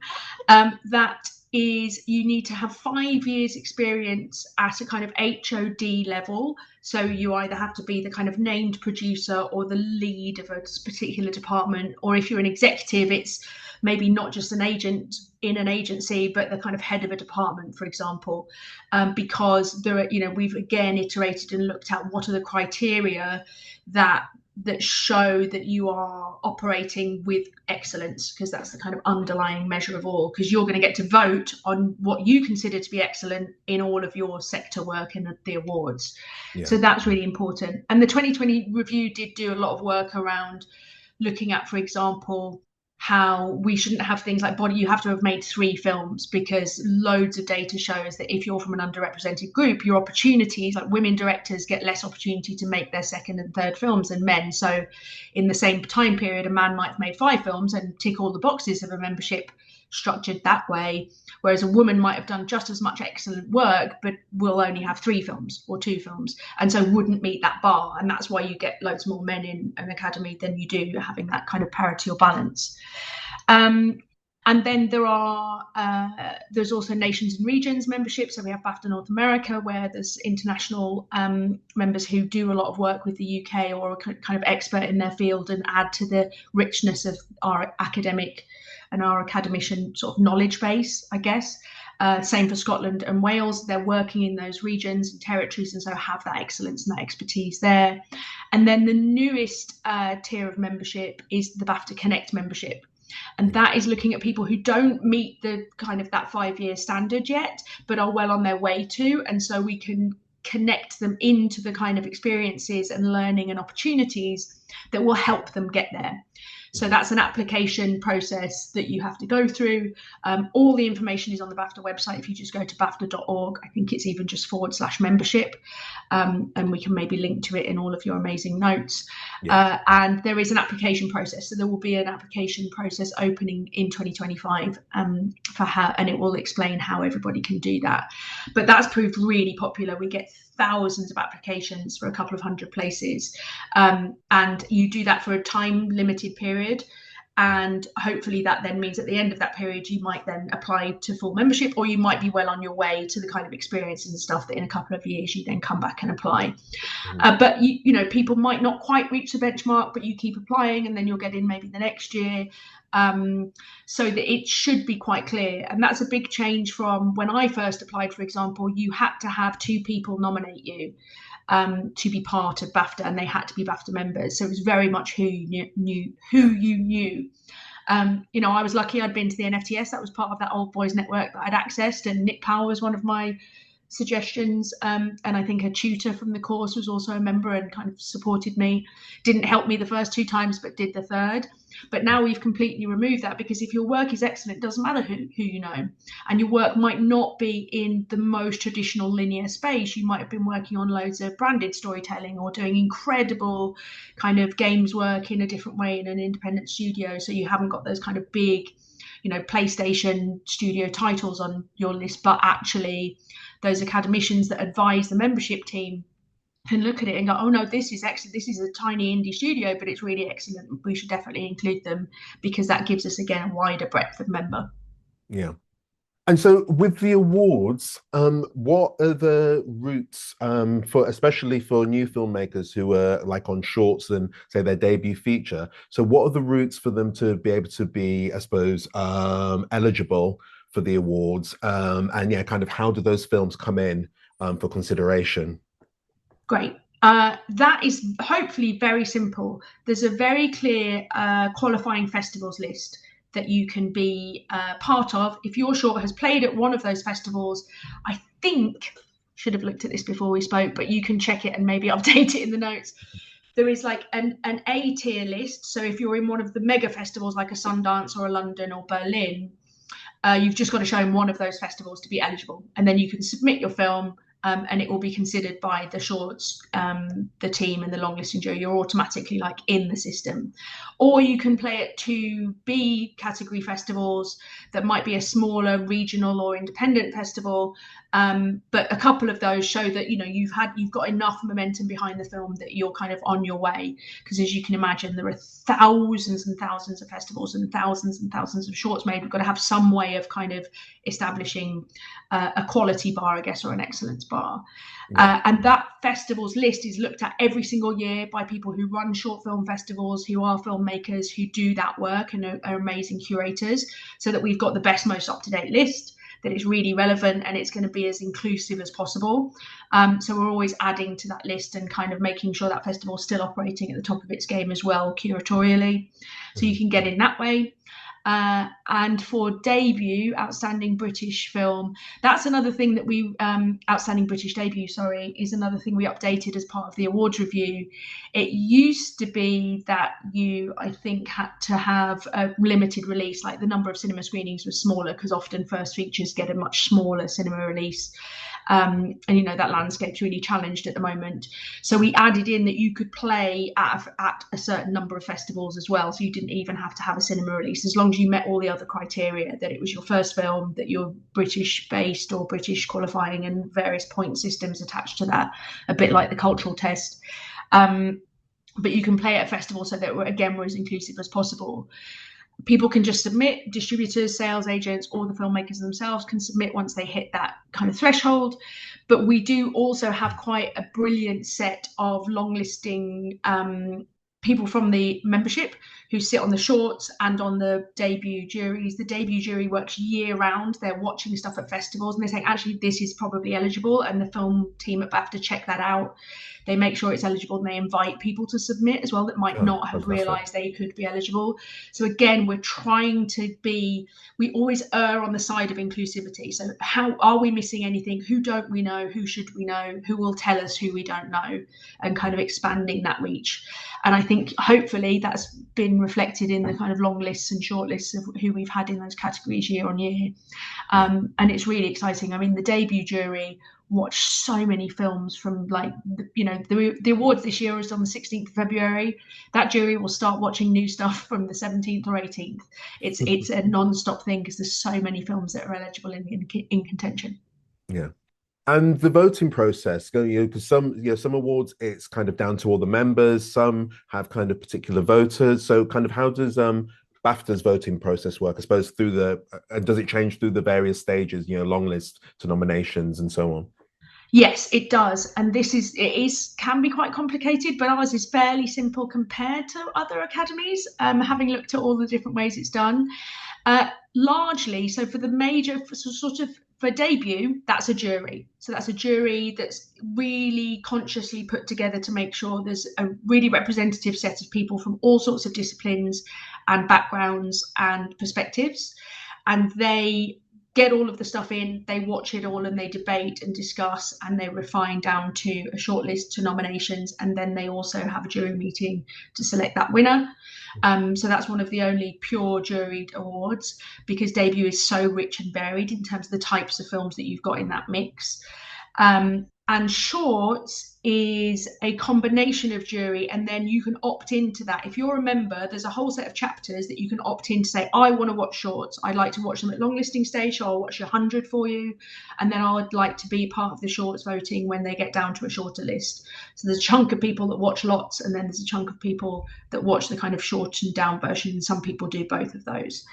Speaker 2: That is, you need to have 5 years experience at a kind of HOD level. So you either have to be the kind of named producer or the lead of a particular department, or if you're an executive, it's maybe not just an agent in an agency, but the kind of head of a department, for example, because there are, you know, we've again iterated and looked at what are the criteria that show that you are operating with excellence, because that's the kind of underlying measure of all, because you're going to get to vote on what you consider to be excellent in all of your sector work in the awards. Yeah. So that's really important. And the 2020 review did do a lot of work around looking at, for example, how we shouldn't have things like you have to have made 3 films, because loads of data shows that if you're from an underrepresented group, your opportunities, like women directors get less opportunity to make their 2nd and 3rd films than men. So in the same time period, a man might have made 5 films and tick all the boxes of a membership structured that way, whereas a woman might have done just as much excellent work but will only have 3 films or 2 films, and so wouldn't meet that bar. And that's why you get loads more men in an academy than you do having that kind of parity or balance. And then there's also nations and regions membership. So we have BAFTA North America, where there's international members who do a lot of work with the UK or are kind of expert in their field and add to the richness of our academic and our academician sort of knowledge base, I guess. Same for Scotland and Wales. They're working in those regions and territories, and so have that excellence and that expertise there. And then the newest tier of membership is the BAFTA Connect membership. And that is looking at people who don't meet the kind of that 5-year standard yet, but are well on their way to. And so we can connect them into the kind of experiences and learning and opportunities that will help them get there. So that's an application process that you have to go through. All the information is on the BAFTA website. If you just go to BAFTA.org, I think it's even just /membership. And we can maybe link to it in all of your amazing notes. Yeah. And there is an application process. So there will be an application process opening in 2025 for how, and it will explain how everybody can do that. But that's proved really popular. We get thousands of applications for a couple of 100 places. And you do that for a time limited period. And hopefully that then means at the end of that period, you might then apply to full membership, or you might be well on your way to the kind of experiences and stuff that in a couple of years you then come back and apply. But you know, people might not quite reach the benchmark, but you keep applying and then you'll get in maybe the next year. So that it should be quite clear. And that's a big change from when I first applied, for example. You had to have 2 people nominate you to be part of BAFTA, and they had to be BAFTA members. So it was very much who you knew. You know, I was lucky I'd been to the NFTS. That was part of that old boys network that I'd accessed, and Nick Powell was one of my suggestions, and I think a tutor from the course was also a member and kind of supported me. Didn't help me the first 2 times, but did the 3rd. But now we've completely removed that, because if your work is excellent, it doesn't matter who you know. And your work might not be in the most traditional linear space. You might have been working on loads of branded storytelling or doing incredible kind of games work in a different way in an independent studio. So you haven't got those kind of big, you know, PlayStation studio titles on your list, but actually those academicians that advise the membership team can look at it and go, oh no, this is excellent. This is a tiny indie studio, but it's really excellent. We should definitely include them, because that gives us, again, a wider breadth of member.
Speaker 1: Yeah. And so with the awards, what are the routes for, especially for new filmmakers who are like on shorts and say their debut feature? So what are the routes for them to be able to be, I suppose, eligible for the awards? And yeah, kind of how do those films come in for consideration?
Speaker 2: Great. That is hopefully very simple. There's a very clear qualifying festivals list that you can be part of. If your short has played at one of those festivals, I think, should have looked at this before we spoke, but you can check it and maybe update it in the notes. There is like an A tier list. So if you're in one of the mega festivals like a Sundance or a London or Berlin, you've just got to show in one of those festivals to be eligible. And then you can submit your film, and it will be considered by the shorts, the team and the longlisting jury. You're automatically like in the system. Or you can play at 2B category festivals that might be a smaller regional or independent festival. But a couple of those show that, you know, you've got enough momentum behind the film that you're kind of on your way. Because as you can imagine, there are thousands and thousands of festivals and thousands of shorts made. We've got to have some way of kind of establishing a quality bar, I guess, or an excellence bar. And that festivals list is looked at every single year by people who run short film festivals, who are filmmakers, who do that work and are amazing curators, so that we've got the best, most up-to-date list, that is really relevant, and it's going to be as inclusive as possible. So we're always adding to that list and kind of making sure that festival is still operating at the top of its game as well, curatorially. So you can get in that way. And for debut, outstanding British film, that's another thing that we outstanding British debut, sorry, is another thing we updated as part of the awards review. It used to be that you, I think, had to have a limited release, like the number of cinema screenings was smaller because often first features get a much smaller cinema release. And you know, that landscape's really challenged at the moment. So we added in that you could play at a certain number of festivals as well. So you didn't even have to have a cinema release, as long as you met all the other criteria, that it was your first film, that you're British based or British qualifying, and various point systems attached to that, a bit like the cultural test. But you can play at a festival so that we're as inclusive as possible. People can just submit, distributors, sales agents, or the filmmakers themselves can submit once they hit that kind of threshold. But we do also have quite a brilliant set of long-listing people from the membership who sit on the shorts and on the debut juries. The debut jury works year round. They're watching stuff at festivals and they're saying, actually, this is probably eligible. And the film team at BAFTA check that out. They make sure it's eligible, and they invite people to submit as well that might not have realised they could be eligible. So again, we're trying to be, we always err on the side of inclusivity. So how are we missing anything? Who don't we know? Who should we know? Who will tell us who we don't know? And kind of expanding that reach. And I think hopefully that's been reflected in the kind of long lists and short lists of who we've had in those categories year on year. And it's really exciting. I mean, the debut jury watched so many films from, like, you know, the awards this year is on the 16th of February. That jury will start watching new stuff from the 17th or 18th. It's a non-stop thing because there's so many films that are eligible in contention.
Speaker 1: Yeah. And the voting process, because some awards it's kind of down to all the members, some have kind of particular voters. So kind of how does BAFTA's voting process work? I suppose through does it change through the various stages, you know, long list to nominations and so on?
Speaker 2: Yes, it does. And can be quite complicated, but ours is fairly simple compared to other academies, having looked at all the different ways it's done. Largely, so for the major, for debut, that's a jury. So that's a jury that's really consciously put together to make sure there's a really representative set of people from all sorts of disciplines and backgrounds and perspectives. And they get all of the stuff in, they watch it all, and they debate and discuss, and they refine down to a shortlist to nominations, and then they also have a jury meeting to select that winner. So that's one of the only pure juried awards, because debut is so rich and varied in terms of the types of films that you've got in that mix. And shorts is a combination of jury, and then you can opt into that. If you're a member, there's a whole set of chapters that you can opt in to say, I want to watch shorts. I'd like to watch them at long listing stage, so I'll watch 100 for you. And then I would like to be part of the shorts voting when they get down to a shorter list. So there's a chunk of people that watch lots, and then there's a chunk of people that watch the kind of shortened down version. And some people do both of those.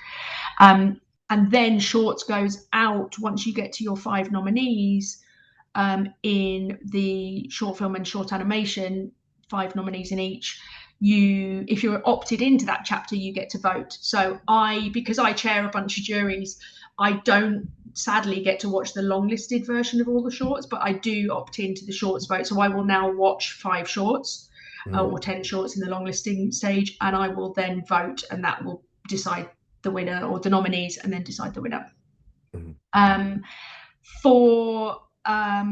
Speaker 2: And then shorts goes out once you get to your 5 nominees. In the short film and short animation, 5 nominees in each. If you're opted into that chapter, you get to vote. So because I chair a bunch of juries, I don't sadly get to watch the long listed version of all the shorts, but I do opt into the shorts vote. So I will now watch 5 shorts or 10 shorts in the long listing stage, and I will then vote, and that will decide the winner, or the nominees, and then decide the winner.
Speaker 1: Mhm.
Speaker 2: For I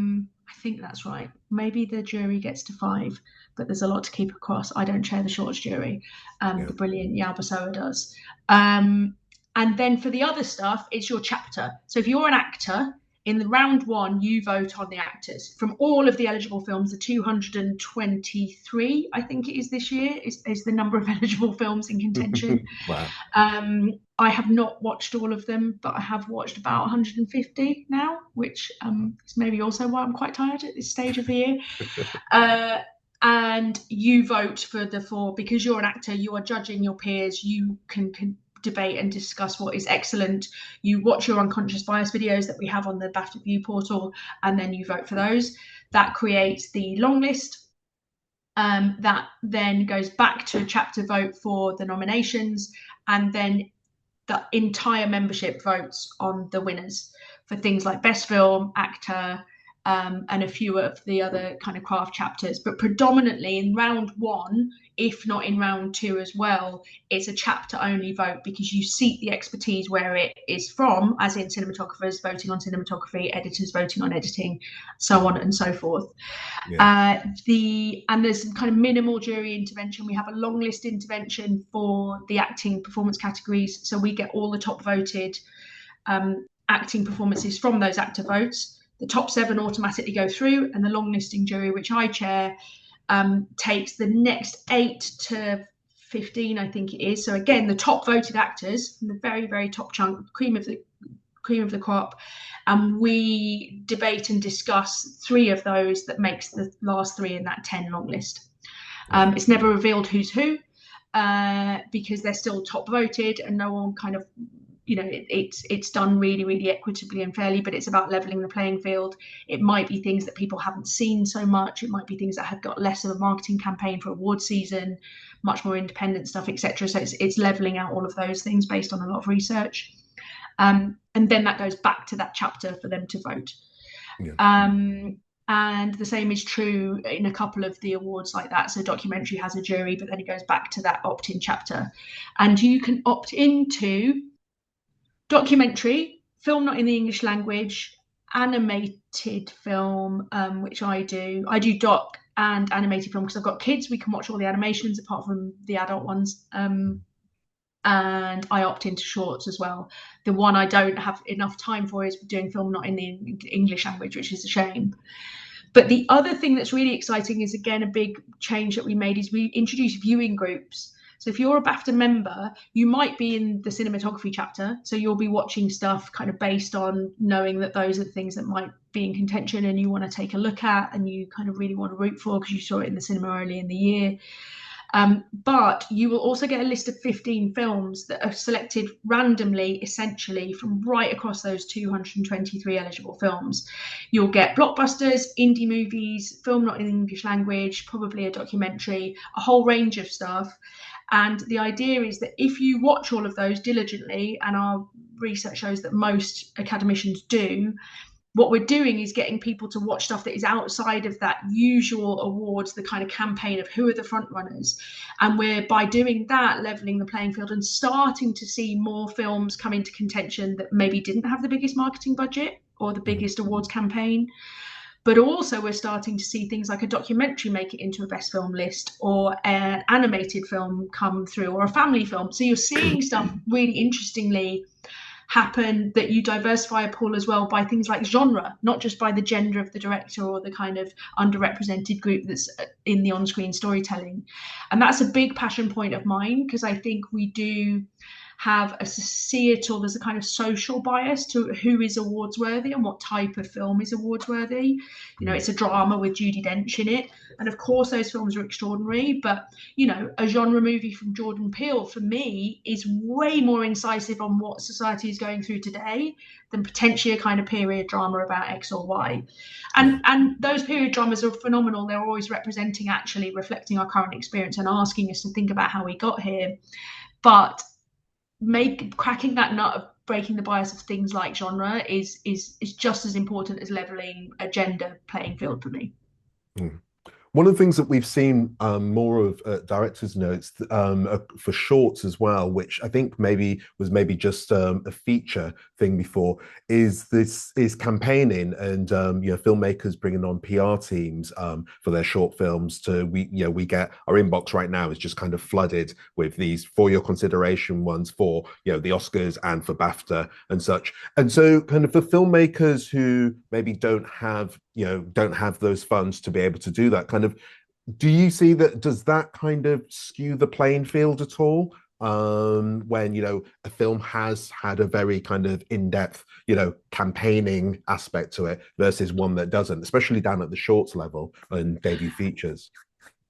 Speaker 2: think that's right. Maybe the jury gets to 5, but there's a lot to keep across. I don't chair the shorts jury.
Speaker 1: Yeah.
Speaker 2: The brilliant Yalbasoa does. And then for the other stuff, it's your chapter. So if you're an actor, in the round 1, you vote on the actors from all of the eligible films. The 223, I think it is this year, is the number of eligible films in contention.
Speaker 1: Wow.
Speaker 2: I have not watched all of them, but I have watched about 150 now, which is maybe also why I'm quite tired at this stage of the year. And you vote for the 4 because you're an actor. You are judging your peers. You can debate and discuss what is excellent. You watch your unconscious bias videos that we have on the BAFTA View portal, and then you vote for those. That creates the long list. That then goes back to a chapter vote for the nominations, and then the entire membership votes on the winners for things like best film, actor, and a few of the other kind of craft chapters. But predominantly in round 1, if not in round 2 as well, it's a chapter only vote, because you seek the expertise where it is from, as in cinematographers voting on cinematography, editors voting on editing, so on and so forth.
Speaker 1: Yeah.
Speaker 2: And there's some kind of minimal jury intervention. We have a long list intervention for the acting performance categories, so we get all the top voted acting performances from those actor votes. The top 7 automatically go through, and the long listing jury, which I chair, takes the next 8 to 15, I think it is. So again, the top voted actors from the very, very top chunk, cream of the crop, and we debate and discuss 3 of those that makes the last 3 in that 10 long list. It's never revealed who's who, because they're still top voted, and no one kind of, it's done really, really equitably and fairly, but it's about leveling the playing field. It might be things that people haven't seen so much. It might be things that have got less of a marketing campaign for award season, much more independent stuff, etc. So it's leveling out all of those things based on a lot of research. And then that goes back to that chapter for them to vote.
Speaker 1: Yeah.
Speaker 2: And the same is true in a couple of the awards like that. So documentary has a jury, but then it goes back to that opt-in chapter. And you can opt into documentary, film not in the English language, animated film, which I do. I do doc and animated film because I've got kids. We can watch all the animations apart from the adult ones. And I opt into shorts as well. The one I don't have enough time for is doing film not in the English language, which is a shame. But the other thing that's really exciting is, again, a big change that we made is we introduced viewing groups. So if you're a BAFTA member, you might be in the cinematography chapter. So you'll be watching stuff kind of based on knowing that those are the things that might be in contention and you want to take a look at and you kind of really want to root for because you saw it in the cinema early in the year. But you will also get a list of 15 films that are selected randomly, essentially, from right across those 223 eligible films. You'll get blockbusters, indie movies, film not in the English language, probably a documentary, a whole range of stuff. And the idea is that if you watch all of those diligently, and our research shows that most academicians do, what we're doing is getting people to watch stuff that is outside of that usual awards, the kind of campaign of who are the front runners. And we're, by doing that, leveling the playing field and starting to see more films come into contention that maybe didn't have the biggest marketing budget or the biggest awards campaign. But also we're starting to see things like a documentary make it into a best film list, or an animated film come through, or a family film. So you're seeing stuff really interestingly happen, that you diversify a pool as well by things like genre, not just by the gender of the director or the kind of underrepresented group that's in the on-screen storytelling. And that's a big passion point of mine, because I think we do have a societal, there's a kind of social bias to who is awards worthy and what type of film is awards worthy. You know, it's a drama with Judi Dench in it, and of course those films are extraordinary, but you know, a genre movie from Jordan Peele for me is way more incisive on what society is going through today than potentially a kind of period drama about X or Y. And those period dramas are phenomenal. They're always representing, actually reflecting our current experience and asking us to think about how we got here. But cracking that nut of breaking the bias of things like genre is just as important as leveling a gender playing field for me.
Speaker 1: One of the things that we've seen more of directors' notes for shorts as well, which I think maybe just a feature thing before, is campaigning and filmmakers bringing on PR teams for their short films. We get our inbox right now is just kind of flooded with these for your consideration ones for the Oscars and for BAFTA and such. And so, kind of for filmmakers who maybe don't have those funds to be able to do that, kind of, do you see that, does that kind of skew the playing field at all, when a film has had a very kind of in-depth campaigning aspect to it versus one that doesn't, especially down at the shorts level and debut features?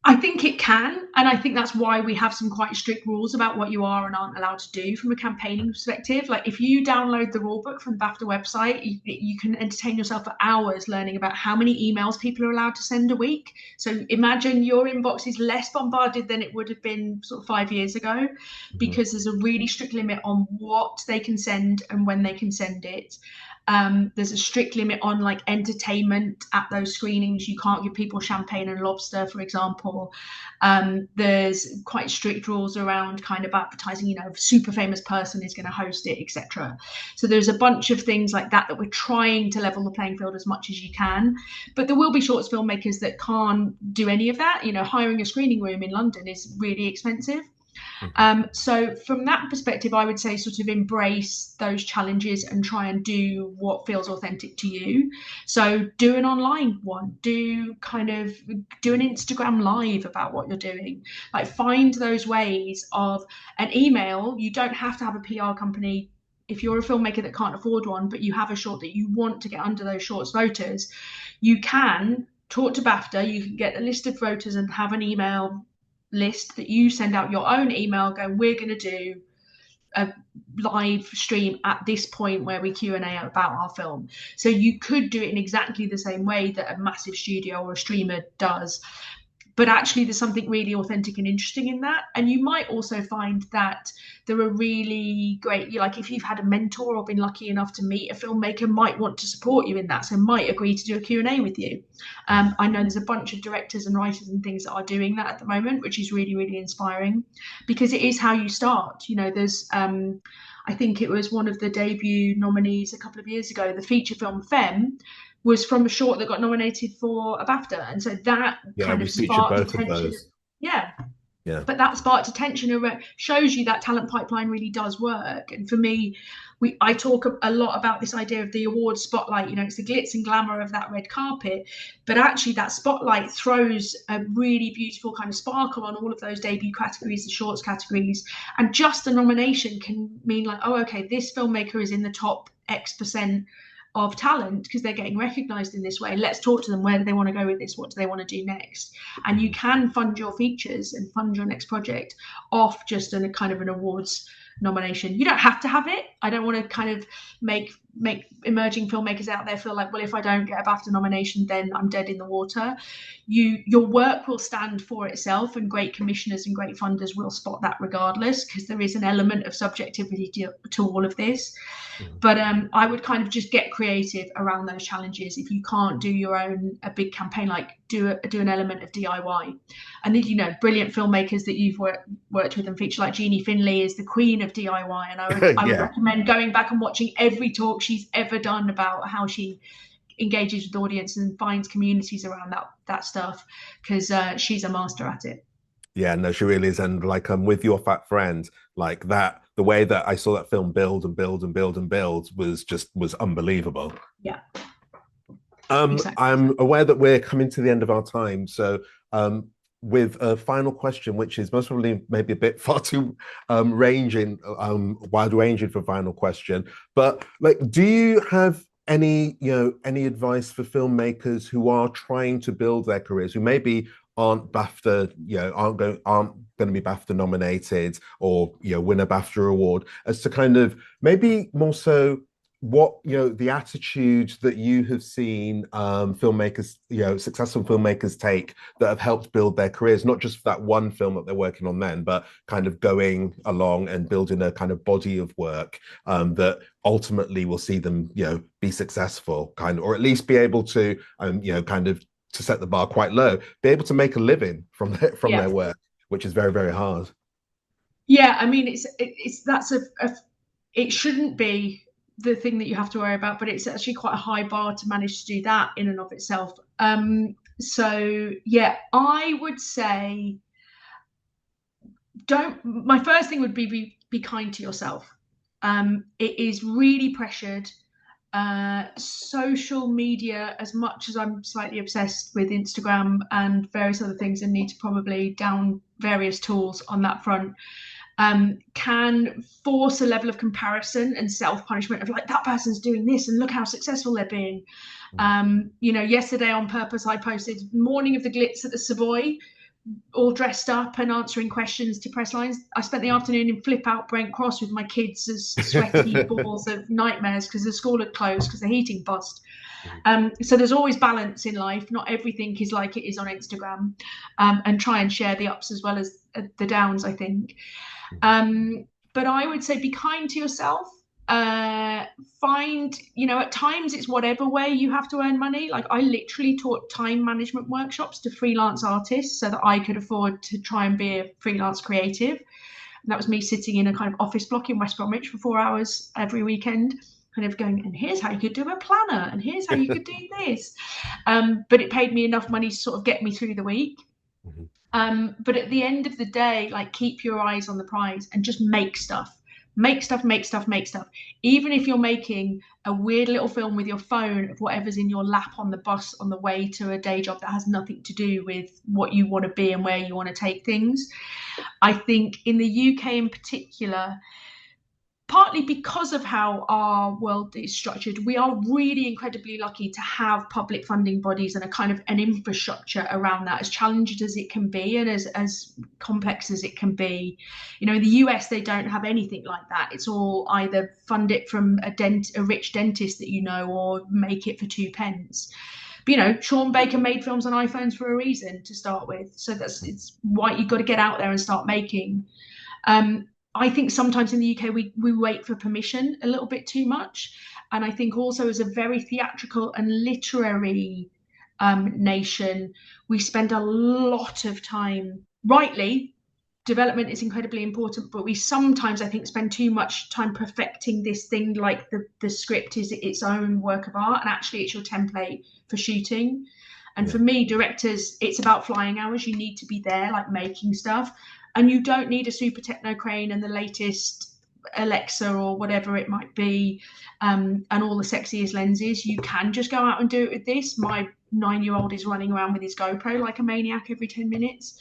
Speaker 2: I think it can, and I think that's why we have some quite strict rules about what you are and aren't allowed to do from a campaigning perspective. Like if you download the rulebook from the BAFTA website, you can entertain yourself for hours learning about how many emails people are allowed to send a week. So imagine your inbox is less bombarded than it would have been sort of 5 years ago, because there's a really strict limit on what they can send and when they can send it. There's a strict limit on like entertainment at those screenings. You can't give people champagne and lobster, for example. There's quite strict rules around kind of advertising, a super famous person is going to host it, etc. So there's a bunch of things like that we're trying to level the playing field as much as you can. But there will be shorts filmmakers that can't do any of that. Hiring a screening room in London is really expensive. So from that perspective, I would say sort of embrace those challenges and try and do what feels authentic to you. So do an online one, do an Instagram live about what you're doing. Like find those ways of an email. You don't have to have a PR company. If you're a filmmaker that can't afford one, but you have a short that you want to get under those shorts voters, you can talk to BAFTA. You can get a list of voters and have an email list that you send out your own email going, we're going to do a live stream at this point where we Q&A about our film. So you could do it in exactly the same way that a massive studio or a streamer does, but actually there's something really authentic and interesting in that. And you might also find that there are really great, like if you've had a mentor or been lucky enough to meet a filmmaker, might want to support you in that, so might agree to do a Q&A with you. I know there's a bunch of directors and writers and things that are doing that at the moment, which is really, really inspiring, because it is how you start. There's I think it was one of the debut nominees a couple of years ago, the feature film Femme, was from a short that got nominated for a BAFTA. And so that kind of sparked attention. Yeah.
Speaker 1: Yeah.
Speaker 2: But that sparked attention, shows you that talent pipeline really does work. And for me, I talk a lot about this idea of the award spotlight. It's the glitz and glamour of that red carpet, but actually that spotlight throws a really beautiful kind of sparkle on all of those debut categories, the shorts categories. And just a nomination can mean like, oh, okay, this filmmaker is in the top X% of talent because they're getting recognized in this way. Let's talk to them. Where do they want to go with this? What do they want to do next? And you can fund your features and fund your next project off just a kind of an awards nomination. You don't have to have it. I don't want to kind of make emerging filmmakers out there feel like, well, if I don't get a BAFTA nomination, then I'm dead in the water. Your work will stand for itself, and great commissioners and great funders will spot that regardless, because there is an element of subjectivity to all of this. But I would kind of just get creative around those challenges. If you can't do a big campaign, like do an element of DIY. And then, brilliant filmmakers that you've worked with and featured, like Jeannie Finley is the queen of DIY. And I would recommend going back and watching every talk she's ever done about how she engages with the audience and finds communities around that stuff, because she's a master at it.
Speaker 1: Yeah, no, she really is. And like with Your Fat Friend, like that, the way that I saw that film build and build and build and build was unbelievable.
Speaker 2: Yeah.
Speaker 1: Exactly. I'm aware that we're coming to the end of our time. So with a final question, which is most probably maybe a bit far too wide ranging for final question. But like, do you have any advice for filmmakers who are trying to build their careers, who maybe aren't BAFTA, aren't going to be BAFTA nominated or win a BAFTA award, as to kind of maybe more so what the attitude that you have seen filmmakers, successful filmmakers take that have helped build their careers, not just for that one film that they're working on then, but kind of going along and building a kind of body of work that ultimately will see them be successful, kind of, or at least be able to kind of to set the bar quite low, be able to make a living from
Speaker 2: Yeah.
Speaker 1: their work, which is very, very hard.
Speaker 2: Yeah, I mean, that's it shouldn't be the thing that you have to worry about, but it's actually quite a high bar to manage to do that in and of itself. So yeah, I would say my first thing would be kind to yourself. It is really pressured. Social media, as much as I'm slightly obsessed with Instagram and various other things and need to probably down various tools on that front, can force a level of comparison and self-punishment of like, that person's doing this and look how successful they're being. Yesterday on purpose, I posted morning of the glitz at the Savoy, all dressed up and answering questions to press lines. I spent the afternoon in Flip Out Brent Cross with my kids as sweaty balls of nightmares because the school had closed because the heating bust. So there's always balance in life. Not everything is like it is on Instagram, and try and share the ups as well as the downs, I think. But I would say be kind to yourself. Find, at times it's whatever way you have to earn money. Like I literally taught time management workshops to freelance artists so that I could afford to try and be a freelance creative. And that was me sitting in a kind of office block in West Bromwich for 4 hours every weekend, kind of going, and here's how you could do a planner, and here's how you could do this. But it paid me enough money to sort of get me through the week. But at the end of the day, like, keep your eyes on the prize and just make stuff. Make stuff. Even if you're making a weird little film with your phone of whatever's in your lap on the bus on the way to a day job that has nothing to do with what you want to be and where you want to take things. I think in the UK in particular, partly because of how our world is structured, we are really incredibly lucky to have public funding bodies and a kind of an infrastructure around that, as challenged as it can be and as complex as it can be. In the US, they don't have anything like that. It's all either fund it from a rich dentist that or make it for 2 pence. But Sean Baker made films on iPhones for a reason to start with. So it's why you've got to get out there and start making. I think sometimes in the UK, we wait for permission a little bit too much. And I think also as a very theatrical and literary nation, we spend a lot of time, rightly, development is incredibly important, but we sometimes, I think, spend too much time perfecting this thing, like the script is its own work of art, and actually it's your template for shooting. And for me, directors, it's about flying hours. You need to be there, like making stuff. And you don't need a super techno crane and the latest Alexa or whatever it might be, and all the sexiest lenses. You can just go out and do it with this. My 9-year-old is running around with his GoPro like a maniac every 10 minutes.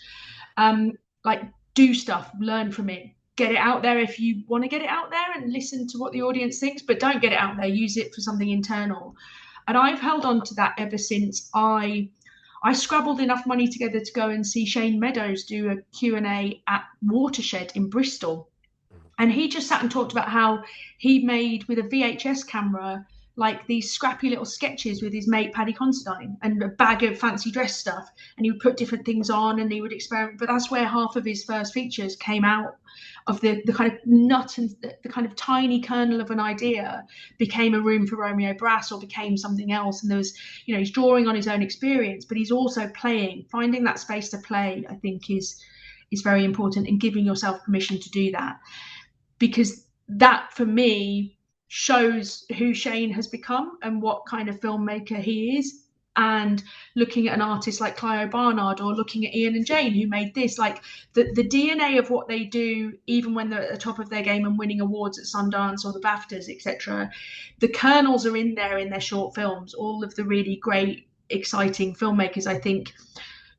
Speaker 2: Do stuff, learn from it, get it out there if you want to get it out there and listen to what the audience thinks, but don't get it out there. Use it for something internal. And I've held on to that ever since I scrabbled enough money together to go and see Shane Meadows do a Q&A at Watershed in Bristol. And he just sat and talked about how he made, with a VHS camera, like these scrappy little sketches with his mate Paddy Considine and a bag of fancy dress stuff. And he would put different things on and he would experiment. But that's where half of his first features came out of the kind of nut, and the kind of tiny kernel of an idea became A Room for Romeo Brass or became something else. And there was, he's drawing on his own experience, but he's also playing. Finding that space to play, I think, is very important, and giving yourself permission to do that. Because that, for me, shows who Shane has become and what kind of filmmaker he is. And looking at an artist like Clio Barnard, or looking at Ian and Jane, who made this, like the DNA of what they do, even when they're at the top of their game and winning awards at Sundance or the BAFTAs, etc., the kernels are in there in their short films. All of the really great, exciting filmmakers, I think.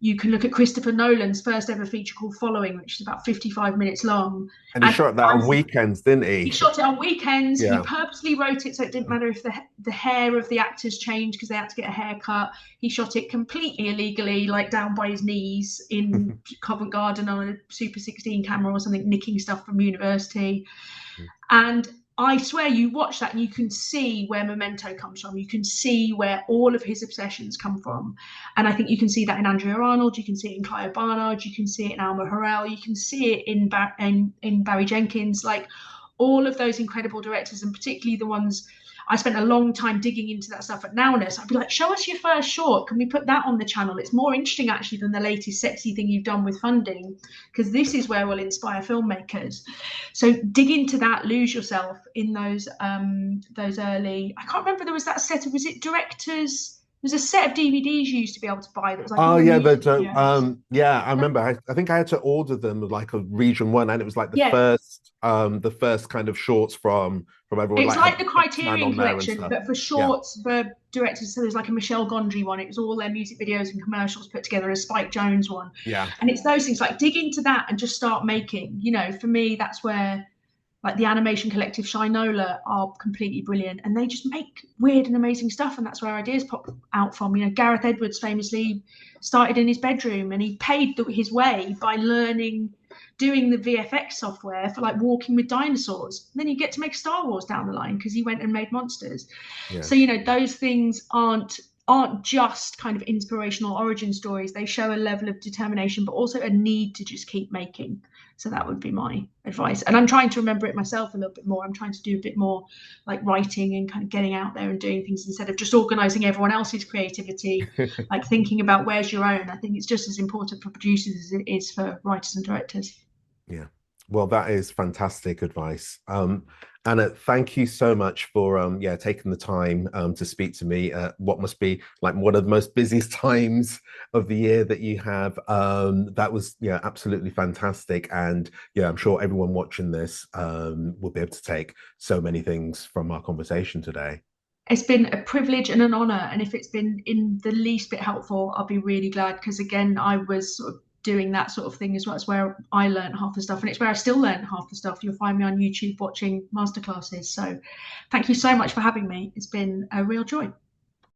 Speaker 2: You can look at Christopher Nolan's first ever feature called Following, which is about 55 minutes long.
Speaker 1: And he shot that on weekends, didn't he?
Speaker 2: He shot it on weekends.
Speaker 1: Yeah.
Speaker 2: He purposely wrote it so it didn't matter if the hair of the actors changed because they had to get a haircut. He shot it completely illegally, like down by his knees in Covent Garden on a Super 16 camera or something, nicking stuff from university. And I swear, you watch that and you can see where Memento comes from. You can see where all of his obsessions come from. And I think you can see that in Andrea Arnold. You can see it in Clio Barnard. You can see it in Alma Harrell. You can see it in Barry Jenkins. Like, all of those incredible directors, and particularly the ones I spent a long time digging into that stuff at NOWNESS. I'd be like, show us your first short. Can we put that on the channel? It's more interesting actually than the latest sexy thing you've done with funding, because this is where we'll inspire filmmakers. So dig into that, lose yourself in those early. I can't remember, there was that set of, was it directors? There's a set of DVDs you used to be able to buy that was like
Speaker 1: Oh
Speaker 2: all the
Speaker 1: yeah,
Speaker 2: music videos.
Speaker 1: yeah, I remember. I think I had to order them like a region one, and it was like
Speaker 2: Yeah,
Speaker 1: the first kind of shorts from everyone,
Speaker 2: it's
Speaker 1: like had
Speaker 2: like the
Speaker 1: man
Speaker 2: Criterion
Speaker 1: on there and
Speaker 2: collection,
Speaker 1: stuff.
Speaker 2: but for
Speaker 1: Yeah,
Speaker 2: shorts, for directors. So there's like a Michelle Gondry one. It was all their music videos and commercials put together. A Spike Jonze one,
Speaker 1: yeah,
Speaker 2: and it's those things like dig into that and just start making. You know, for me, that's where like the animation collective Shinola are completely brilliant, and they just make weird and amazing stuff, and that's where ideas pop out from. You know, Gareth Edwards famously started in his bedroom, and he paid his way by learning doing the VFX software for like walking with dinosaurs. And then you get to make Star Wars down the line because he went and made monsters.
Speaker 1: yeah.
Speaker 2: So you know, those things aren't just kind of inspirational origin stories. They show a level of determination, but also a need to just keep making. So that would be my advice. And I'm trying to remember it myself a little bit more. I'm trying to do a bit more like writing and kind of getting out there and doing things instead of just organizing everyone else's creativity, like thinking about where's your own. I think it's just as important for producers as it is for writers and directors.
Speaker 1: Yeah. Well, that is fantastic advice. Anna, thank you so much for yeah, taking the time to speak to me at what must be like one of the most busiest times of the year that you have. That was, yeah, absolutely fantastic. And yeah, I'm sure everyone watching this will be able to take so many things from our conversation today.
Speaker 2: It's been a privilege and an honor. And if it's been in the least bit helpful, I'll be really glad, because again, I was sort of doing that sort of thing as well. It's where I learned half the stuff, and it's where I still learn half the stuff. You'll find me on YouTube watching masterclasses. So thank you so much for having me. It's been a real joy.